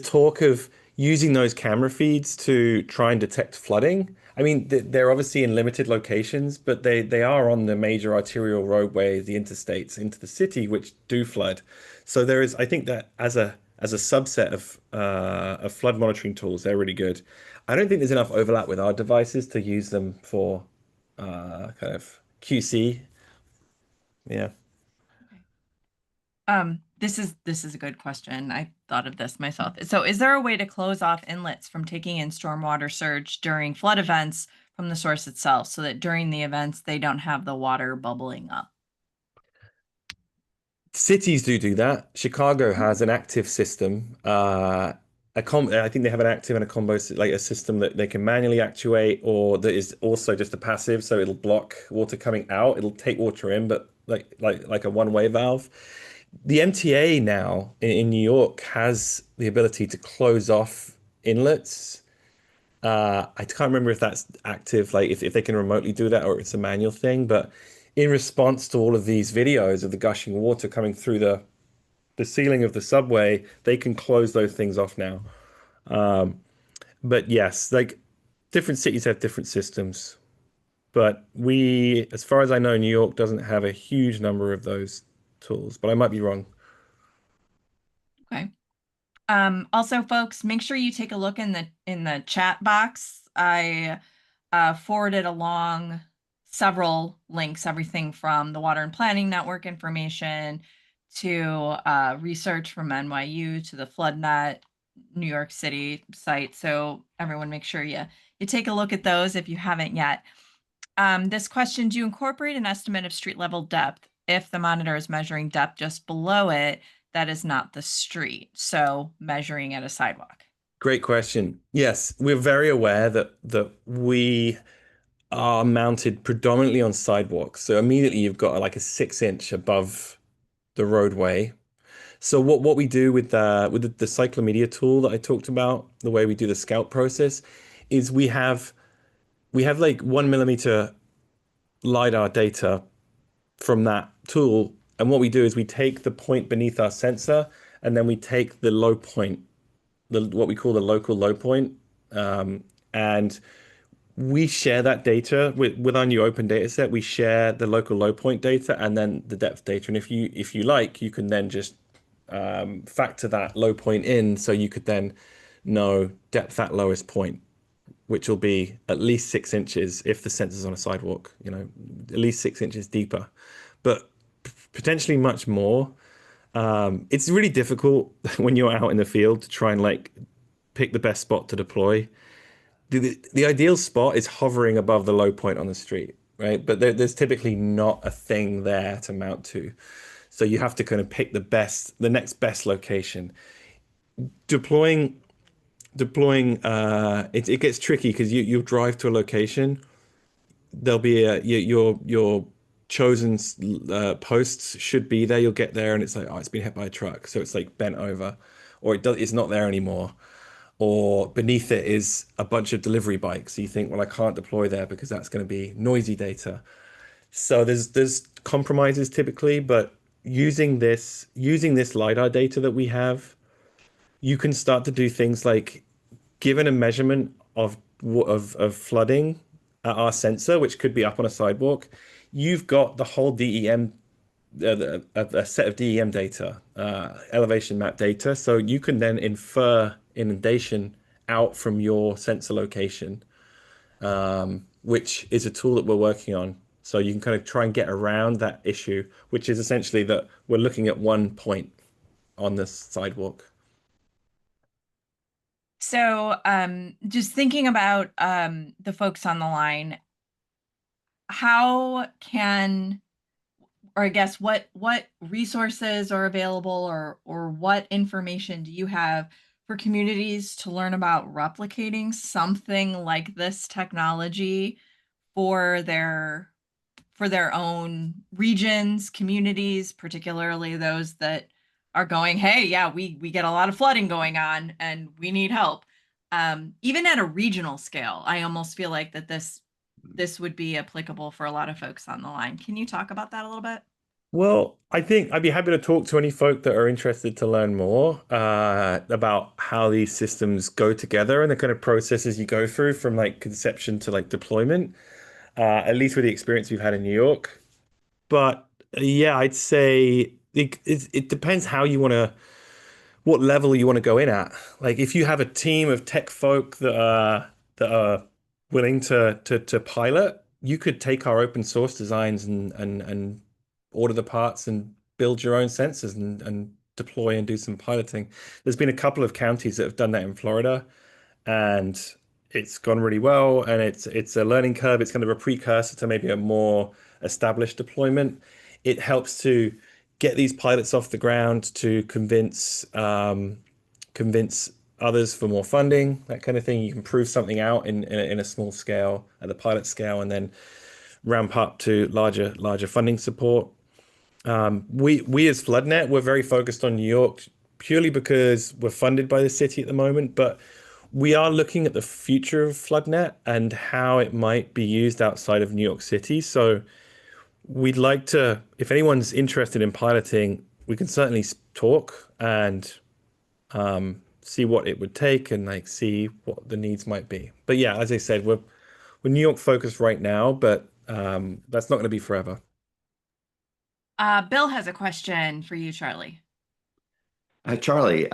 [SPEAKER 4] talk of using those camera feeds to try and detect flooding. I mean, they're obviously in limited locations, but they are on the major arterial roadways, the interstates into the city, which do flood. So there is, I think that as a subset of flood monitoring tools, they're really good. I don't think there's enough overlap with our devices to use them for kind of QC. Yeah.
[SPEAKER 1] Okay. This is a good question. I thought of this myself. So is there a way to close off inlets from taking in stormwater surge during flood events from the source itself so that during the events they don't have the water bubbling up?
[SPEAKER 4] Cities do that. Chicago has an active system. I think they have an active and a combo, like a system that they can manually actuate, or that is also just a passive. So it'll block water coming out. It'll take water in, but like a one-way valve. The MTA now in New York has the ability to close off inlets. I can't remember if that's active, like if they can remotely do that or it's a manual thing, but in response to all of these videos of the gushing water coming through the ceiling of the subway, they can close those things off now. But yes, like different cities have different systems. But as far as I know, New York doesn't have a huge number of those tools, but I might be wrong.
[SPEAKER 1] Okay. Also, folks, make sure you take a look in the chat box. I forwarded along several links, everything from the Water and Planning Network information to research from NYU to the FloodNet New York City site. So everyone, make sure you take a look at those if you haven't yet. This question: do you incorporate an estimate of street level depth if the monitor is measuring depth just below it that is not the street? So measuring at a sidewalk.
[SPEAKER 4] Great question. Yes, we're very aware that we are mounted predominantly on sidewalks. So immediately you've got like a 6 inch above the roadway. So what we do with the cyclomedia tool that I talked about, the way we do the scout process, is we have like 1 millimeter LiDAR data from that tool. And what we do is we take the point beneath our sensor and then we take the low point, what we call the local low point. And we share that data with our new open data set. We share the local low point data and then the depth data. And if you like, you can then just factor that low point in, so you could then know depth at lowest point, which will be at least 6 inches if the sensor's on a sidewalk. At least 6 inches deeper, but potentially much more. It's really difficult when you're out in the field to try and like pick the best spot to deploy. The ideal spot is hovering above the low point on the street, right? But there's typically not a thing there to mount to. So you have to kind of pick the next best location. Deploying, it gets tricky because you'll drive to a location. There'll be your chosen posts should be there. You'll get there and it's like, oh, it's been hit by a truck. So it's like bent over. or it's not there anymore, or beneath it is a bunch of delivery bikes. So you think, well, I can't deploy there because that's going to be noisy data. So there's compromises typically, but using this LiDAR data that we have, you can start to do things like given a measurement of flooding at our sensor, which could be up on a sidewalk, you've got the whole DEM, a set of DEM data, elevation map data. So you can then infer inundation out from your sensor location, which is a tool that we're working on. So you can kind of try and get around that issue, which is essentially that we're looking at one point on the sidewalk.
[SPEAKER 1] So, just thinking about the folks on the line, how can, or I guess what resources are available, or what information do you have for communities to learn about replicating something like this technology for their own regions, communities, particularly those that are going, hey, yeah, we get a lot of flooding going on and we need help. Even at a regional scale, I almost feel like that this would be applicable for a lot of folks on the line. Can you talk about that a little bit?
[SPEAKER 4] Well, I think I'd be happy to talk to any folk that are interested to learn more about how these systems go together and the kind of processes you go through from like conception to like deployment, at least with the experience we've had in New York. But yeah, I'd say it depends how you want to, what level you want to go in at. Like if you have a team of tech folk that are willing to pilot, you could take our open source designs and order the parts and build your own sensors and deploy and do some piloting. There's been a couple of counties that have done that in Florida, and it's gone really well. And it's a learning curve. It's kind of a precursor to maybe a more established deployment. It helps to get these pilots off the ground to convince others for more funding, that kind of thing. You can prove something out in a small scale at the pilot scale, and then ramp up to larger funding support. We as FloodNet, we're very focused on New York purely because we're funded by the city at the moment, but we are looking at the future of FloodNet and how it might be used outside of New York City. So we'd like to, if anyone's interested in piloting, we can certainly talk and see what it would take and like see what the needs might be. But yeah, as I said, we're New York focused right now, but that's not going to be forever.
[SPEAKER 1] Bill has a question for you, Charlie.
[SPEAKER 2] Charlie,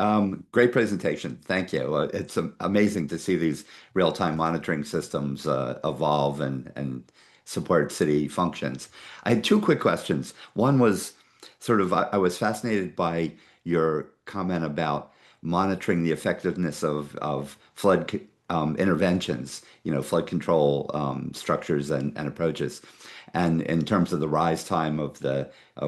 [SPEAKER 2] great presentation. Thank you. It's amazing to see these real-time monitoring systems evolve and support city functions. I had two quick questions. One was sort of, I was fascinated by your comment about monitoring the effectiveness of flood interventions, flood control structures and approaches, and in terms of the rise time of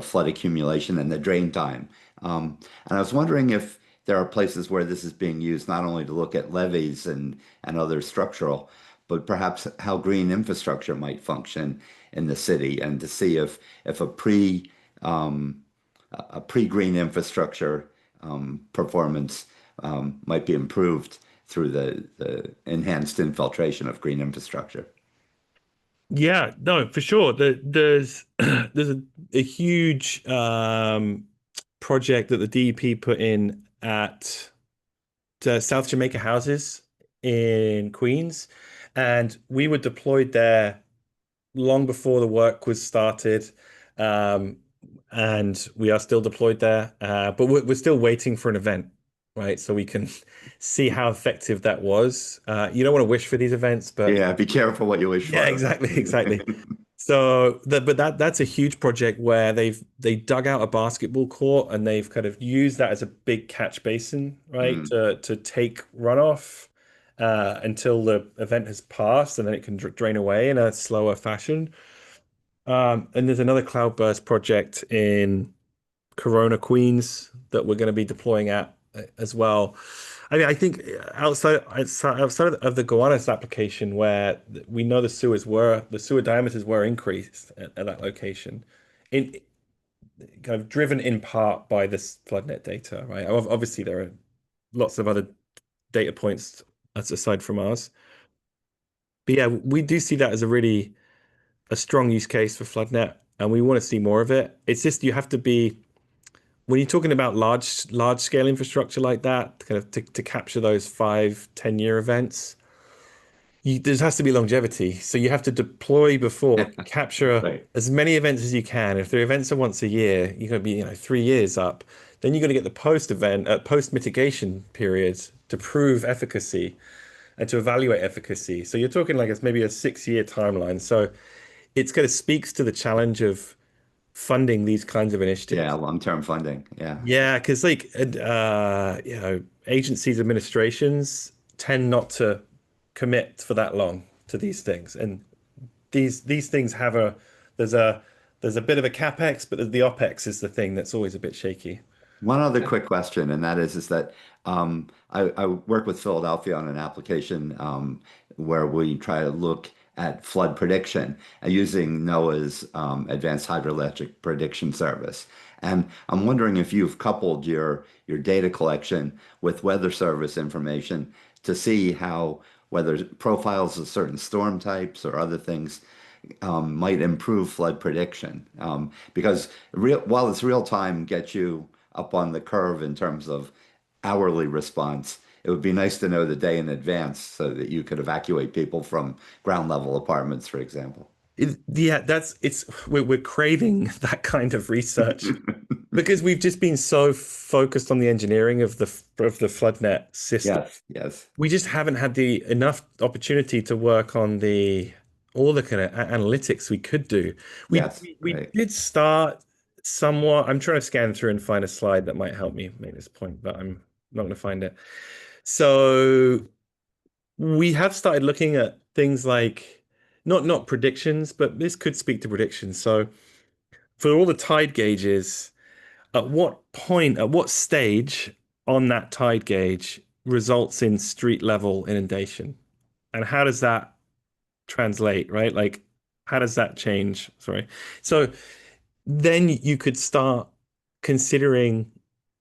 [SPEAKER 2] flood accumulation and the drain time. And I was wondering if there are places where this is being used not only to look at levees and other structural, but perhaps how green infrastructure might function in the city, and to see if a pre-green infrastructure performance might be improved through the enhanced infiltration of green infrastructure.
[SPEAKER 4] Yeah, no, for sure. There's there's a huge project that the DEP put in at South Jamaica Houses in Queens, and we were deployed there long before the work was started. Um, and we are still deployed there, but we're still waiting for an event, right? So we can see how effective that was. You don't want to wish for these events, but
[SPEAKER 2] Yeah, be careful what you wish
[SPEAKER 4] yeah,
[SPEAKER 2] for.
[SPEAKER 4] exactly. So that's a huge project where they dug out a basketball court and they've kind of used that as a big catch basin, right?
[SPEAKER 2] Mm.
[SPEAKER 4] To take runoff until the event has passed, and then it can drain away in a slower fashion. And there's another cloudburst project in Corona, Queens that we're going to be deploying at as well. I mean, I think outside of the Gowanus application, where we know the sewer diameters were increased at that location, kind of driven in part by this FloodNet data, right? Obviously, there are lots of other data points aside from ours. But yeah, we do see that as a strong use case for FloodNet, and we want to see more of it. It's just you have to be when you're talking about large scale infrastructure like that, kind of to capture those 5-10 year events, there has to be longevity. So you have to deploy before, capture
[SPEAKER 2] Right.
[SPEAKER 4] as many events as you can. If the events are once a year, you're going to be 3 years up. Then you're going to get the post mitigation periods to prove efficacy and to evaluate efficacy. So you're talking like it's maybe a 6 year timeline. So it's going to speaks to the challenge of funding these kinds of
[SPEAKER 2] Yeah,
[SPEAKER 4] initiatives.
[SPEAKER 2] long-term funding. Yeah.
[SPEAKER 4] Yeah, because agencies, administrations tend not to commit for that long to these things, and these things have there's a there's a bit of a capex, but the opex is the thing that's always a bit shaky.
[SPEAKER 2] One other quick question, and that is that I work with Philadelphia on an application where we try to look at flood prediction using NOAA's Advanced Hydroelectric Prediction Service. And I'm wondering if you've coupled your data collection with Weather Service information to see how whether profiles of certain storm types or other things might improve flood prediction. Because while it's real time gets you up on the curve in terms of hourly response, it would be nice to know the day in advance so that you could evacuate people from ground level apartments, for example.
[SPEAKER 4] Yeah, we're craving that kind of research because we've just been so focused on the engineering of the FloodNet system.
[SPEAKER 2] Yes, yes,
[SPEAKER 4] We just haven't had the enough opportunity to work on all the kind of analytics we could do. We
[SPEAKER 2] yes,
[SPEAKER 4] we
[SPEAKER 2] right.
[SPEAKER 4] did start somewhat. I'm trying to scan through and find a slide that might help me make this point, but I'm not going to find it. So we have started looking at things like not predictions, but this could speak to predictions. So for all the tide gauges, at what point, at what stage on that tide gauge results in street level inundation? And how does that translate, right? Like, how does that change? Sorry. So then you could start considering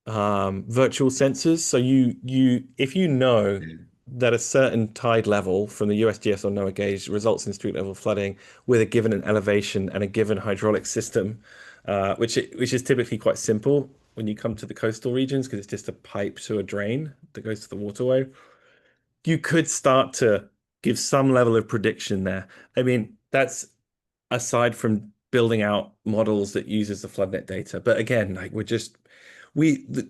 [SPEAKER 4] virtual sensors. So if you know that a certain tide level from the USGS or NOAA gauge results in street level flooding with a given elevation and a given hydraulic system, which is typically quite simple when you come to the coastal regions because it's just a pipe to a drain that goes to the waterway. You could start to give some level of prediction there. I mean, that's aside from building out models that uses the FloodNet data. But again, like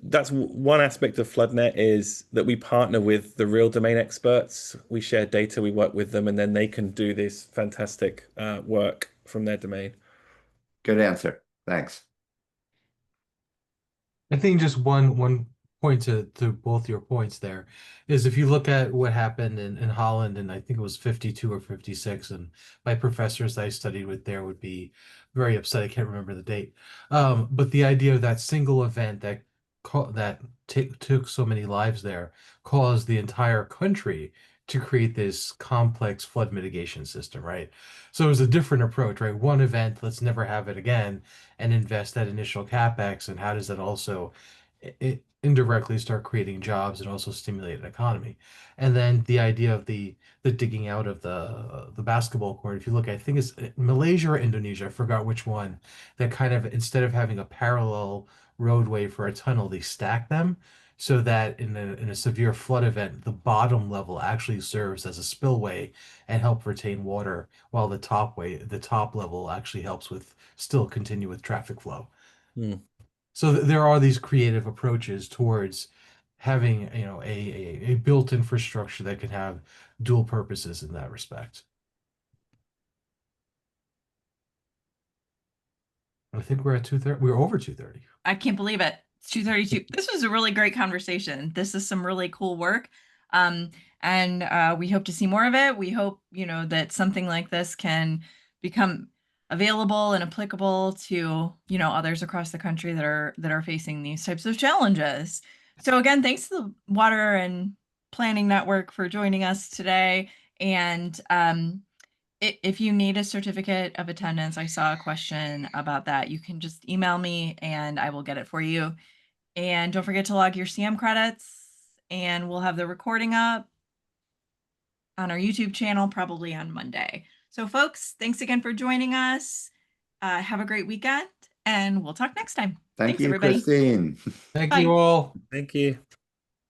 [SPEAKER 4] that's one aspect of FloodNet is that we partner with the real domain experts. We share data, we work with them, and then they can do this fantastic work from their domain.
[SPEAKER 2] Good answer. Thanks.
[SPEAKER 3] I think just one point to both your points there is if you look at what happened in Holland, and I think it was 52 or 56, and my professors that I studied with there would be very upset. I can't remember the date. But the idea of that single event that took so many lives there caused the entire country to create this complex flood mitigation system, right? So it was a different approach, right? One event, let's never have it again, and invest that initial capex, and how does that also indirectly start creating jobs and also stimulate an economy? And then the idea of the digging out of the basketball court. If you look, I think it's Malaysia or Indonesia, I forgot which one, that kind of instead of having a parallel roadway for a tunnel, they stack them so that in a severe flood event, the bottom level actually serves as a spillway and help retain water, while the top level actually helps with still continue with traffic flow.
[SPEAKER 4] Hmm.
[SPEAKER 3] So there are these creative approaches towards having, a built infrastructure that can have dual purposes in that respect. I think we're at 2:30. We're over 2:30.
[SPEAKER 1] I can't believe it. It's 2:32. This was a really great conversation. This is some really cool work. And we hope to see more of it. We hope, that something like this can become available and applicable to, others across the country that are facing these types of challenges. So again, thanks to the Water and Planning Network for joining us today. And if you need a certificate of attendance, I saw a question about that. You can just email me and I will get it for you. And don't forget to log your CM credits. and we'll have the recording up on our YouTube channel probably on Monday. So folks, thanks again for joining us. Have a great weekend, and we'll talk next time.
[SPEAKER 2] Thank
[SPEAKER 1] Thanks,
[SPEAKER 2] you,
[SPEAKER 1] everybody.
[SPEAKER 2] Christine.
[SPEAKER 3] Thank
[SPEAKER 1] Bye.
[SPEAKER 3] you all.
[SPEAKER 4] Thank you.